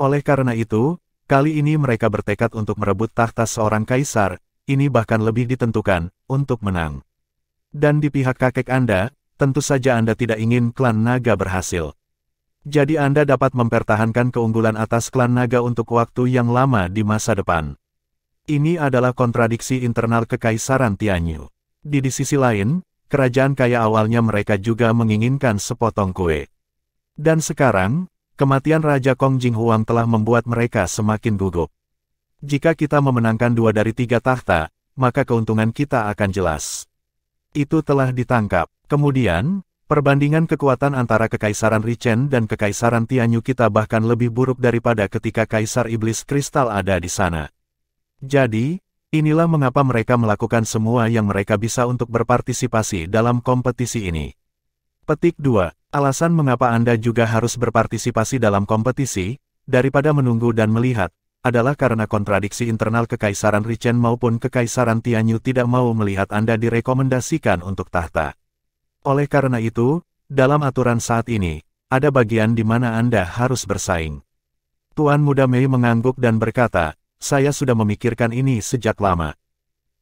Oleh karena itu, kali ini mereka bertekad untuk merebut tahta seorang kaisar, ini bahkan lebih ditentukan, untuk menang. Dan di pihak kakek Anda, tentu saja Anda tidak ingin klan naga berhasil. Jadi Anda dapat mempertahankan keunggulan atas klan naga untuk waktu yang lama di masa depan. Ini adalah kontradiksi internal kekaisaran Tianyu. Di sisi lain, kerajaan kaya awalnya mereka juga menginginkan sepotong kue. Dan sekarang, kematian Raja Kong Jinghuang telah membuat mereka semakin gugup. Jika kita memenangkan 2 dari 3 tahta, maka keuntungan kita akan jelas. Itu telah ditangkap. Kemudian, perbandingan kekuatan antara Kekaisaran Richen dan Kekaisaran Tianyu kita bahkan lebih buruk daripada ketika Kaisar Iblis Kristal ada di sana. Jadi, inilah mengapa mereka melakukan semua yang mereka bisa untuk berpartisipasi dalam kompetisi ini. Petik 2. Alasan mengapa Anda juga harus berpartisipasi dalam kompetisi, daripada menunggu dan melihat, adalah karena kontradiksi internal Kekaisaran Richen maupun Kekaisaran Tianyu tidak mau melihat Anda direkomendasikan untuk tahta. Oleh karena itu, dalam aturan saat ini, ada bagian di mana Anda harus bersaing. Tuan Muda Mei mengangguk dan berkata, saya sudah memikirkan ini sejak lama.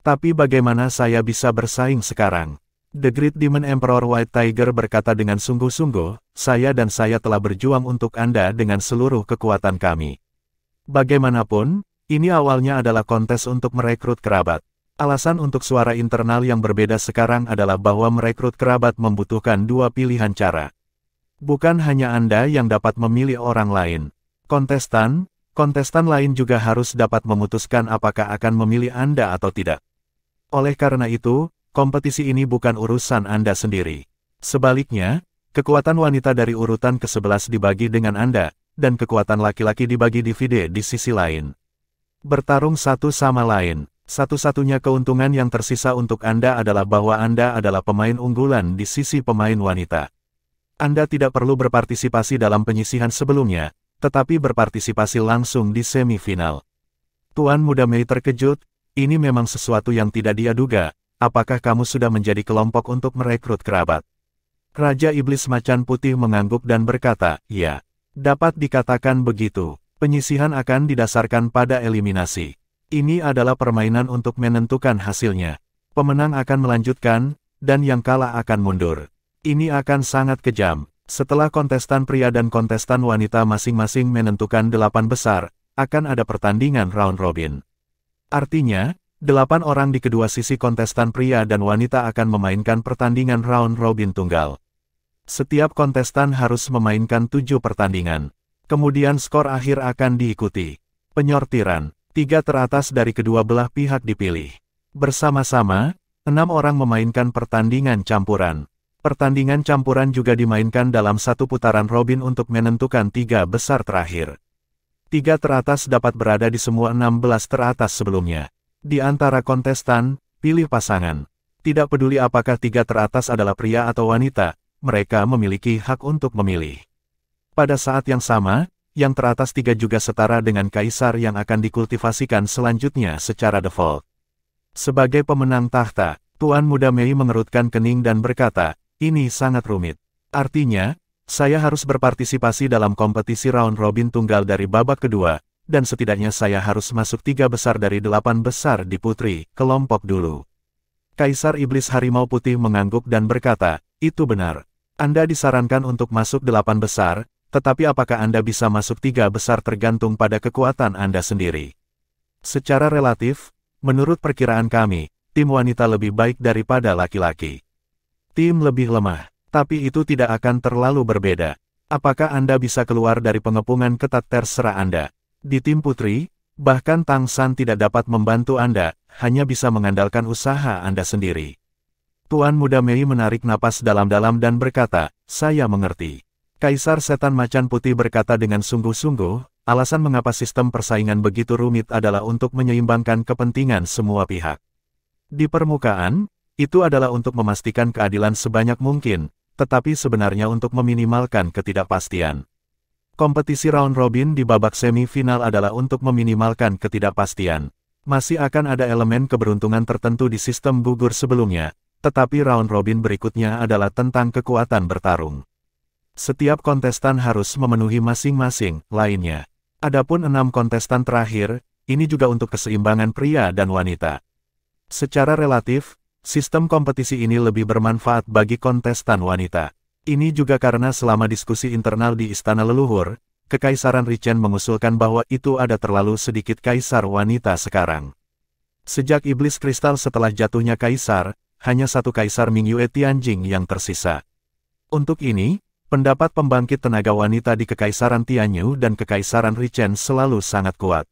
Tapi bagaimana saya bisa bersaing sekarang? The Great Demon Emperor White Tiger berkata dengan sungguh-sungguh, saya telah berjuang untuk Anda dengan seluruh kekuatan kami. Bagaimanapun, ini awalnya adalah kontes untuk merekrut kerabat. Alasan untuk suara internal yang berbeda sekarang adalah bahwa merekrut kerabat membutuhkan 2 pilihan cara. Bukan hanya Anda yang dapat memilih orang lain. Kontestan lain juga harus dapat memutuskan apakah akan memilih Anda atau tidak. Oleh karena itu, kompetisi ini bukan urusan Anda sendiri. Sebaliknya, kekuatan wanita dari urutan ke-11 dibagi dengan Anda, dan kekuatan laki-laki dibagi divide di sisi lain. Bertarung satu sama lain. Satu-satunya keuntungan yang tersisa untuk Anda adalah bahwa Anda adalah pemain unggulan di sisi pemain wanita. Anda tidak perlu berpartisipasi dalam penyisihan sebelumnya, tetapi berpartisipasi langsung di semifinal. Tuan Muda Mei terkejut, ini memang sesuatu yang tidak dia duga. Apakah kamu sudah menjadi kelompok untuk merekrut kerabat? Raja Iblis Macan Putih mengangguk dan berkata, ya, dapat dikatakan begitu. Penyisihan akan didasarkan pada eliminasi. Ini adalah permainan untuk menentukan hasilnya. Pemenang akan melanjutkan, dan yang kalah akan mundur. Ini akan sangat kejam. Setelah kontestan pria dan kontestan wanita masing-masing menentukan 8 besar, akan ada pertandingan round robin. Artinya, 8 orang di kedua sisi kontestan pria dan wanita akan memainkan pertandingan round robin tunggal. Setiap kontestan harus memainkan 7 pertandingan. Kemudian skor akhir akan diikuti. Penyortiran. 3 teratas dari kedua belah pihak dipilih. Bersama-sama, 6 orang memainkan pertandingan campuran. Pertandingan campuran juga dimainkan dalam satu putaran robin untuk menentukan 3 besar terakhir. 3 teratas dapat berada di semua 16 teratas sebelumnya. Di antara kontestan, pilih pasangan. Tidak peduli apakah 3 teratas adalah pria atau wanita, mereka memiliki hak untuk memilih. Pada saat yang sama, yang teratas 3 juga setara dengan kaisar yang akan dikultivasikan selanjutnya secara default. Sebagai pemenang tahta, Tuan Muda Mei mengerutkan kening dan berkata, ini sangat rumit. Artinya, saya harus berpartisipasi dalam kompetisi round robin tunggal dari babak kedua, dan setidaknya saya harus masuk 3 besar dari 8 besar di putri, kelompok dulu. Kaisar Iblis Harimau Putih mengangguk dan berkata, itu benar. Anda disarankan untuk masuk 8 besar, tetapi apakah Anda bisa masuk 3 besar tergantung pada kekuatan Anda sendiri. Secara relatif, menurut perkiraan kami, tim wanita lebih baik daripada laki-laki. Tim lebih lemah, tapi itu tidak akan terlalu berbeda. Apakah Anda bisa keluar dari pengepungan ketat terserah Anda? Di tim putri, bahkan Tang San tidak dapat membantu Anda, hanya bisa mengandalkan usaha Anda sendiri. Tuan Muda Mei menarik napas dalam-dalam dan berkata, saya mengerti. Kaisar Setan Macan Putih berkata dengan sungguh-sungguh, alasan mengapa sistem persaingan begitu rumit adalah untuk menyeimbangkan kepentingan semua pihak. Di permukaan, itu adalah untuk memastikan keadilan sebanyak mungkin, tetapi sebenarnya untuk meminimalkan ketidakpastian. Kompetisi round robin di babak semifinal adalah untuk meminimalkan ketidakpastian. Masih akan ada elemen keberuntungan tertentu di sistem gugur sebelumnya, tetapi round robin berikutnya adalah tentang kekuatan bertarung. Setiap kontestan harus memenuhi masing-masing lainnya. Adapun 6 kontestan terakhir, ini juga untuk keseimbangan pria dan wanita. Secara relatif, sistem kompetisi ini lebih bermanfaat bagi kontestan wanita. Ini juga karena selama diskusi internal di Istana Leluhur, Kekaisaran Richen mengusulkan bahwa itu ada terlalu sedikit kaisar wanita sekarang. Sejak Iblis Kristal setelah jatuhnya kaisar, hanya 1 kaisar Mingyue Tianjing yang tersisa. Untuk ini, pendapat pembangkit tenaga wanita di Kekaisaran Tianyu dan Kekaisaran Richen selalu sangat kuat.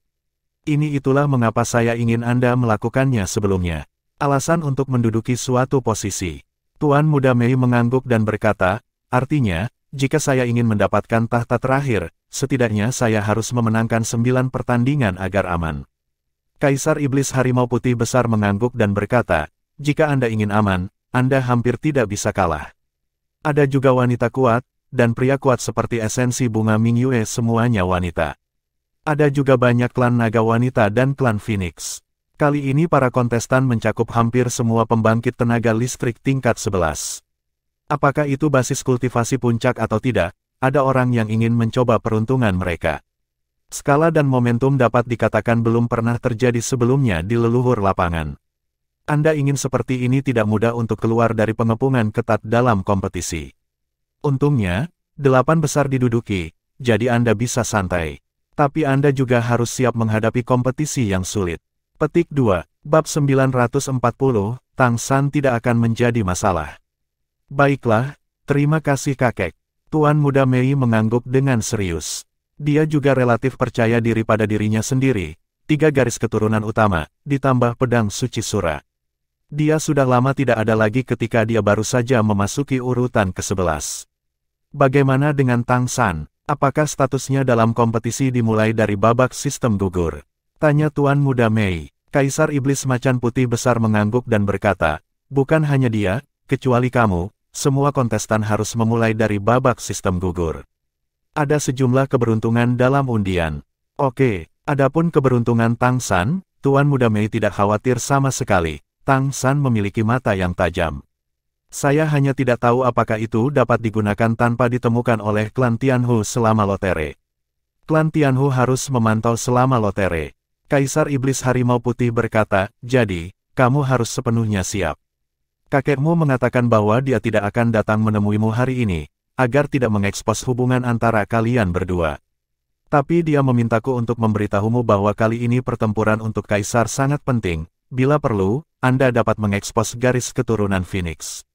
Itulah mengapa saya ingin Anda melakukannya sebelumnya. Alasan untuk menduduki suatu posisi. Tuan Muda Mei mengangguk dan berkata, artinya, jika saya ingin mendapatkan tahta terakhir, setidaknya saya harus memenangkan 9 pertandingan agar aman. Kaisar Iblis Harimau Putih Besar mengangguk dan berkata, jika Anda ingin aman, Anda hampir tidak bisa kalah. Ada juga wanita kuat, dan pria kuat seperti esensi bunga Mingyue semuanya wanita. Ada juga banyak klan naga wanita dan klan Phoenix. Kali ini para kontestan mencakup hampir semua pembangkit tenaga listrik tingkat 11. Apakah itu basis kultivasi puncak atau tidak, ada orang yang ingin mencoba peruntungan mereka. Skala dan momentum dapat dikatakan belum pernah terjadi sebelumnya di leluhur lapangan. Anda ingin seperti ini tidak mudah untuk keluar dari pengepungan ketat dalam kompetisi. Untungnya, 8 besar diduduki, jadi Anda bisa santai. Tapi Anda juga harus siap menghadapi kompetisi yang sulit. Petik 2, Bab 940, Tang San tidak akan menjadi masalah. Baiklah, terima kasih kakek. Tuan Muda Mei mengangguk dengan serius. Dia juga relatif percaya diri pada dirinya sendiri. 3 garis keturunan utama, ditambah pedang suci Sura. Dia sudah lama tidak ada lagi ketika dia baru saja memasuki urutan ke-11. Bagaimana dengan Tang San? Apakah statusnya dalam kompetisi dimulai dari babak sistem gugur? Tanya Tuan Muda Mei. Kaisar Iblis Macan Putih Besar mengangguk dan berkata, bukan hanya dia, kecuali kamu, semua kontestan harus memulai dari babak sistem gugur. Ada sejumlah keberuntungan dalam undian. Oke, adapun keberuntungan Tang San, Tuan Muda Mei tidak khawatir sama sekali. Tang San memiliki mata yang tajam. Saya hanya tidak tahu apakah itu dapat digunakan tanpa ditemukan oleh klan Tianhu selama lotere. Klan Tianhu harus memantau selama lotere. Kaisar Iblis Harimau Putih berkata, jadi, kamu harus sepenuhnya siap. Kakekmu mengatakan bahwa dia tidak akan datang menemuimu hari ini, agar tidak mengekspos hubungan antara kalian berdua. Tapi dia memintaku untuk memberitahumu bahwa kali ini pertempuran untuk Kaisar sangat penting, bila perlu, Anda dapat mengekspos garis keturunan Phoenix.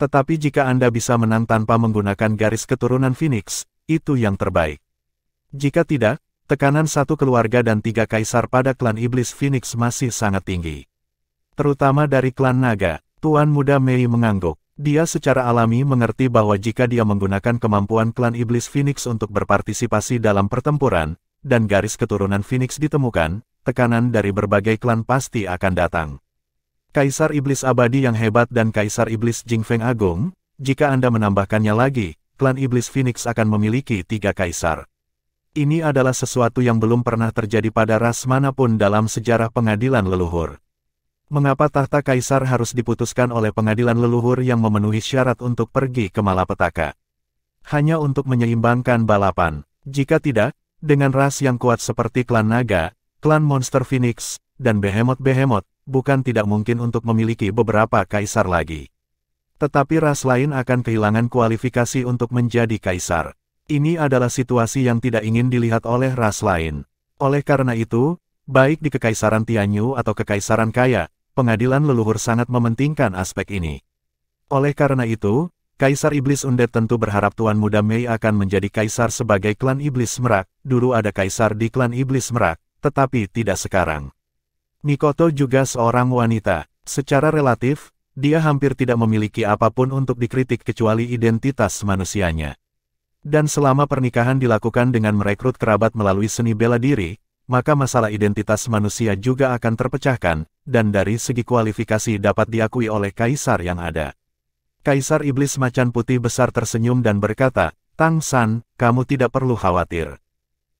Tetapi jika Anda bisa menang tanpa menggunakan garis keturunan Phoenix, itu yang terbaik. Jika tidak, tekanan satu keluarga dan 3 kaisar pada klan Iblis Phoenix masih sangat tinggi. Terutama dari klan Naga. Tuan Muda Mei mengangguk. Dia secara alami mengerti bahwa jika dia menggunakan kemampuan klan Iblis Phoenix untuk berpartisipasi dalam pertempuran, dan garis keturunan Phoenix ditemukan, tekanan dari berbagai klan pasti akan datang. Kaisar Iblis Abadi yang hebat dan Kaisar Iblis Jingfeng Agung, jika Anda menambahkannya lagi, klan Iblis Phoenix akan memiliki 3 kaisar. Ini adalah sesuatu yang belum pernah terjadi pada ras manapun dalam sejarah pengadilan leluhur. Mengapa tahta kaisar harus diputuskan oleh pengadilan leluhur yang memenuhi syarat untuk pergi ke malapetaka? Hanya untuk menyeimbangkan balapan. Jika tidak, dengan ras yang kuat seperti klan Naga, klan Monster Phoenix, dan Behemoth-Behemoth, bukan tidak mungkin untuk memiliki beberapa kaisar lagi. Tetapi ras lain akan kehilangan kualifikasi untuk menjadi kaisar. Ini adalah situasi yang tidak ingin dilihat oleh ras lain. Oleh karena itu, baik di Kekaisaran Tianyu atau Kekaisaran Kaya, pengadilan leluhur sangat mementingkan aspek ini. Oleh karena itu, Kaisar Iblis Undead tentu berharap Tuan Muda Mei akan menjadi kaisar sebagai klan Iblis Merak. Dulu ada kaisar di klan Iblis Merak, tetapi tidak sekarang. Mikoto juga seorang wanita. Secara relatif, dia hampir tidak memiliki apapun untuk dikritik kecuali identitas manusianya. Dan selama pernikahan dilakukan dengan merekrut kerabat melalui seni bela diri, maka masalah identitas manusia juga akan terpecahkan, dan dari segi kualifikasi dapat diakui oleh kaisar yang ada. Kaisar Iblis Macan Putih Besar tersenyum dan berkata, Tang San, kamu tidak perlu khawatir.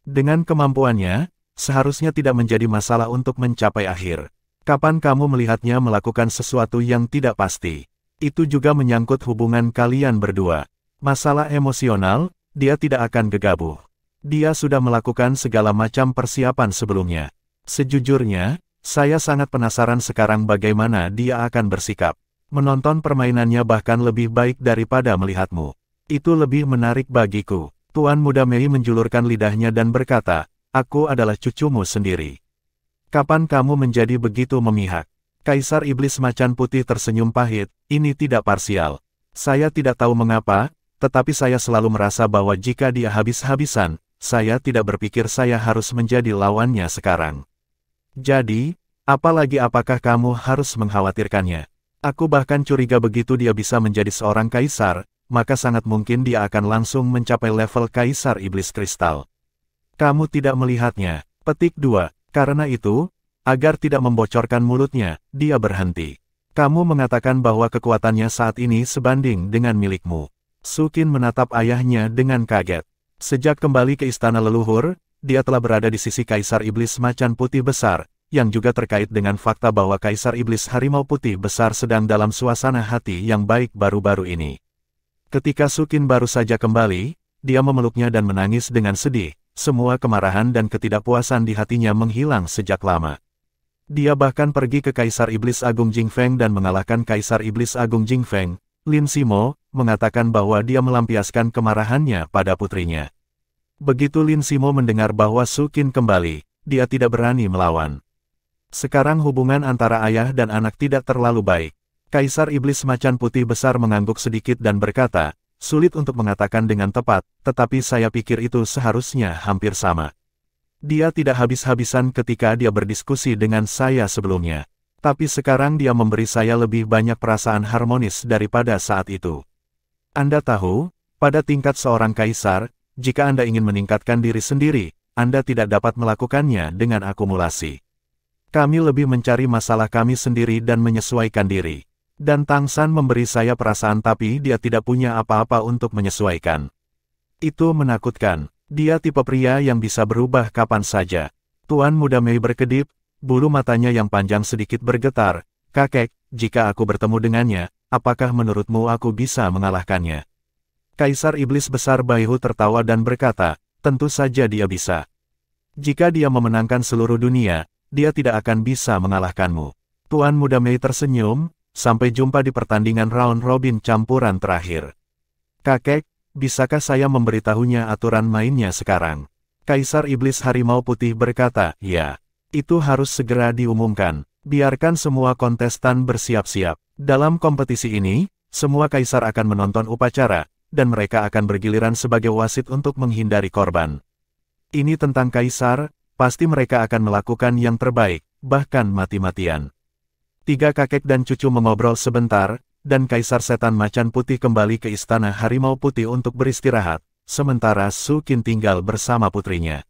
Dengan kemampuannya, seharusnya tidak menjadi masalah untuk mencapai akhir. Kapan kamu melihatnya melakukan sesuatu yang tidak pasti? Itu juga menyangkut hubungan kalian berdua. Masalah emosional, dia tidak akan gegabah. Dia sudah melakukan segala macam persiapan sebelumnya. Sejujurnya, saya sangat penasaran sekarang bagaimana dia akan bersikap. Menonton permainannya bahkan lebih baik daripada melihatmu. Itu lebih menarik bagiku. Tuan Muda Mei menjulurkan lidahnya dan berkata, aku adalah cucumu sendiri. Kapan kamu menjadi begitu memihak? Kaisar Iblis Macan Putih tersenyum pahit, ini tidak parsial. Saya tidak tahu mengapa, tetapi saya selalu merasa bahwa jika dia habis-habisan, saya tidak berpikir saya harus menjadi lawannya sekarang. Jadi, apakah kamu harus mengkhawatirkannya? Aku bahkan curiga begitu dia bisa menjadi seorang kaisar, maka sangat mungkin dia akan langsung mencapai level Kaisar Iblis Kristal. Kamu tidak melihatnya. Petik 2. Karena itu, agar tidak membocorkan mulutnya, dia berhenti. Kamu mengatakan bahwa kekuatannya saat ini sebanding dengan milikmu. Sukin menatap ayahnya dengan kaget. Sejak kembali ke istana leluhur, dia telah berada di sisi Kaisar Iblis Macan Putih Besar, yang juga terkait dengan fakta bahwa Kaisar Iblis Harimau Putih Besar sedang dalam suasana hati yang baik baru-baru ini. Ketika Sukin baru saja kembali, dia memeluknya dan menangis dengan sedih, semua kemarahan dan ketidakpuasan di hatinya menghilang sejak lama. Dia bahkan pergi ke Kaisar Iblis Agung Jingfeng dan mengalahkan Kaisar Iblis Agung Jingfeng. Lin Simo mengatakan bahwa dia melampiaskan kemarahannya pada putrinya. Begitu Lin Simo mendengar bahwa Sukin kembali, dia tidak berani melawan. Sekarang hubungan antara ayah dan anak tidak terlalu baik. Kaisar Iblis Macan Putih Besar mengangguk sedikit dan berkata, sulit untuk mengatakan dengan tepat, tetapi saya pikir itu seharusnya hampir sama. Dia tidak habis-habisan ketika dia berdiskusi dengan saya sebelumnya. Tapi sekarang dia memberi saya lebih banyak perasaan harmonis daripada saat itu. Anda tahu, pada tingkat seorang kaisar, jika Anda ingin meningkatkan diri sendiri, Anda tidak dapat melakukannya dengan akumulasi. Kami lebih mencari masalah kami sendiri dan menyesuaikan diri. Dan Tang San memberi saya perasaan tapi dia tidak punya apa-apa untuk menyesuaikan. Itu menakutkan. Dia tipe pria yang bisa berubah kapan saja. Tuan Muda Mei berkedip, bulu matanya yang panjang sedikit bergetar. Kakek, jika aku bertemu dengannya, apakah menurutmu aku bisa mengalahkannya? Kaisar Iblis Besar Baihu tertawa dan berkata, tentu saja dia bisa. Jika dia memenangkan seluruh dunia, dia tidak akan bisa mengalahkanmu. Tuan Muda Mei tersenyum, sampai jumpa di pertandingan round robin campuran terakhir. Kakek, bisakah saya memberitahunya aturan mainnya sekarang? Kaisar Iblis Harimau Putih berkata, ya. Itu harus segera diumumkan. Biarkan semua kontestan bersiap-siap. Dalam kompetisi ini, semua kaisar akan menonton upacara, dan mereka akan bergiliran sebagai wasit untuk menghindari korban. Ini tentang kaisar, pasti mereka akan melakukan yang terbaik, bahkan mati-matian. 3 kakek dan cucu mengobrol sebentar, dan Kaisar Setan Macan Putih kembali ke Istana Harimau Putih untuk beristirahat, sementara Su Qin tinggal bersama putrinya.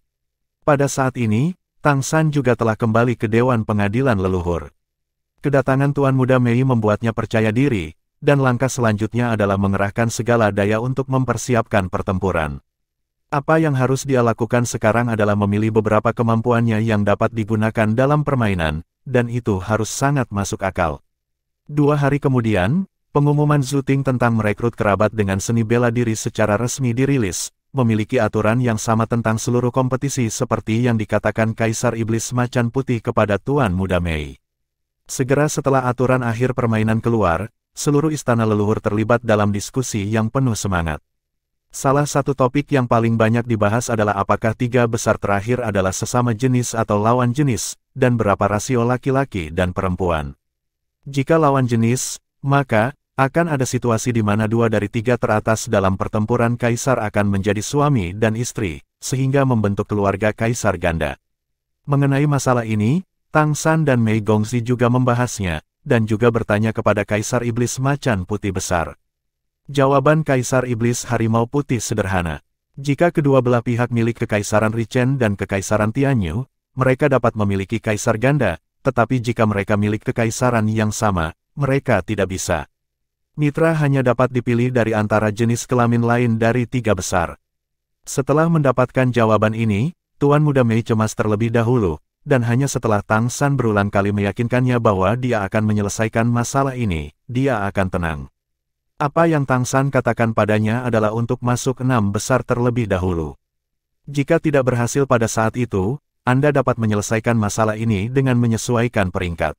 Pada saat ini, Tang San juga telah kembali ke Dewan Pengadilan Leluhur. Kedatangan Tuan Muda Mei membuatnya percaya diri, dan langkah selanjutnya adalah mengerahkan segala daya untuk mempersiapkan pertempuran. Apa yang harus dia lakukan sekarang adalah memilih beberapa kemampuannya yang dapat digunakan dalam permainan, dan itu harus sangat masuk akal. 2 hari kemudian, pengumuman Zuting tentang merekrut kerabat dengan seni bela diri secara resmi dirilis, memiliki aturan yang sama tentang seluruh kompetisi seperti yang dikatakan Kaisar Iblis Macan Putih kepada Tuan Muda Mei. Segera setelah aturan akhir permainan keluar, seluruh istana leluhur terlibat dalam diskusi yang penuh semangat. Salah satu topik yang paling banyak dibahas adalah apakah 3 besar terakhir adalah sesama jenis atau lawan jenis, dan berapa rasio laki-laki dan perempuan. Jika lawan jenis, maka akan ada situasi di mana 2 dari 3 teratas dalam pertempuran kaisar akan menjadi suami dan istri, sehingga membentuk keluarga kaisar ganda. Mengenai masalah ini, Tang San dan Mei Gongxi juga membahasnya, dan juga bertanya kepada Kaisar Iblis Macan Putih Besar. Jawaban Kaisar Iblis Harimau Putih sederhana. Jika kedua belah pihak milik Kekaisaran Richen dan Kekaisaran Tianyu, mereka dapat memiliki kaisar ganda, tetapi jika mereka milik kekaisaran yang sama, mereka tidak bisa. Mitra hanya dapat dipilih dari antara jenis kelamin lain dari 3 besar. Setelah mendapatkan jawaban ini, Tuan Muda Mei cemas terlebih dahulu, dan hanya setelah Tang San berulang kali meyakinkannya bahwa dia akan menyelesaikan masalah ini, dia akan tenang. Apa yang Tang San katakan padanya adalah untuk masuk 6 besar terlebih dahulu. Jika tidak berhasil pada saat itu, Anda dapat menyelesaikan masalah ini dengan menyesuaikan peringkat.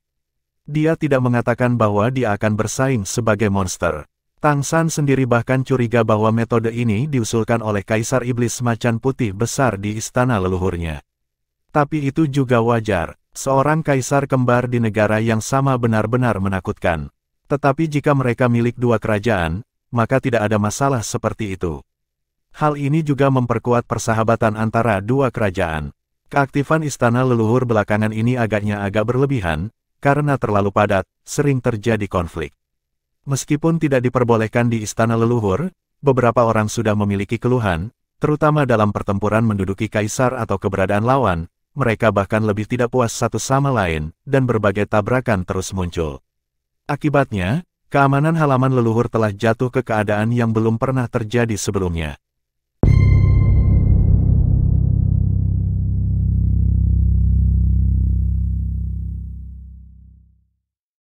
Dia tidak mengatakan bahwa dia akan bersaing sebagai monster. Tang San sendiri bahkan curiga bahwa metode ini diusulkan oleh Kaisar Iblis Macan Putih Besar di istana leluhurnya. Tapi itu juga wajar, seorang kaisar kembar di negara yang sama benar-benar menakutkan. Tetapi jika mereka milik 2 kerajaan, maka tidak ada masalah seperti itu. Hal ini juga memperkuat persahabatan antara 2 kerajaan. Keaktifan istana leluhur belakangan ini agak berlebihan, karena terlalu padat, sering terjadi konflik. Meskipun tidak diperbolehkan di istana leluhur, beberapa orang sudah memiliki keluhan, terutama dalam pertempuran menduduki kaisar atau keberadaan lawan, mereka bahkan lebih tidak puas satu sama lain, dan berbagai tabrakan terus muncul. Akibatnya, keamanan halaman leluhur telah jatuh ke keadaan yang belum pernah terjadi sebelumnya.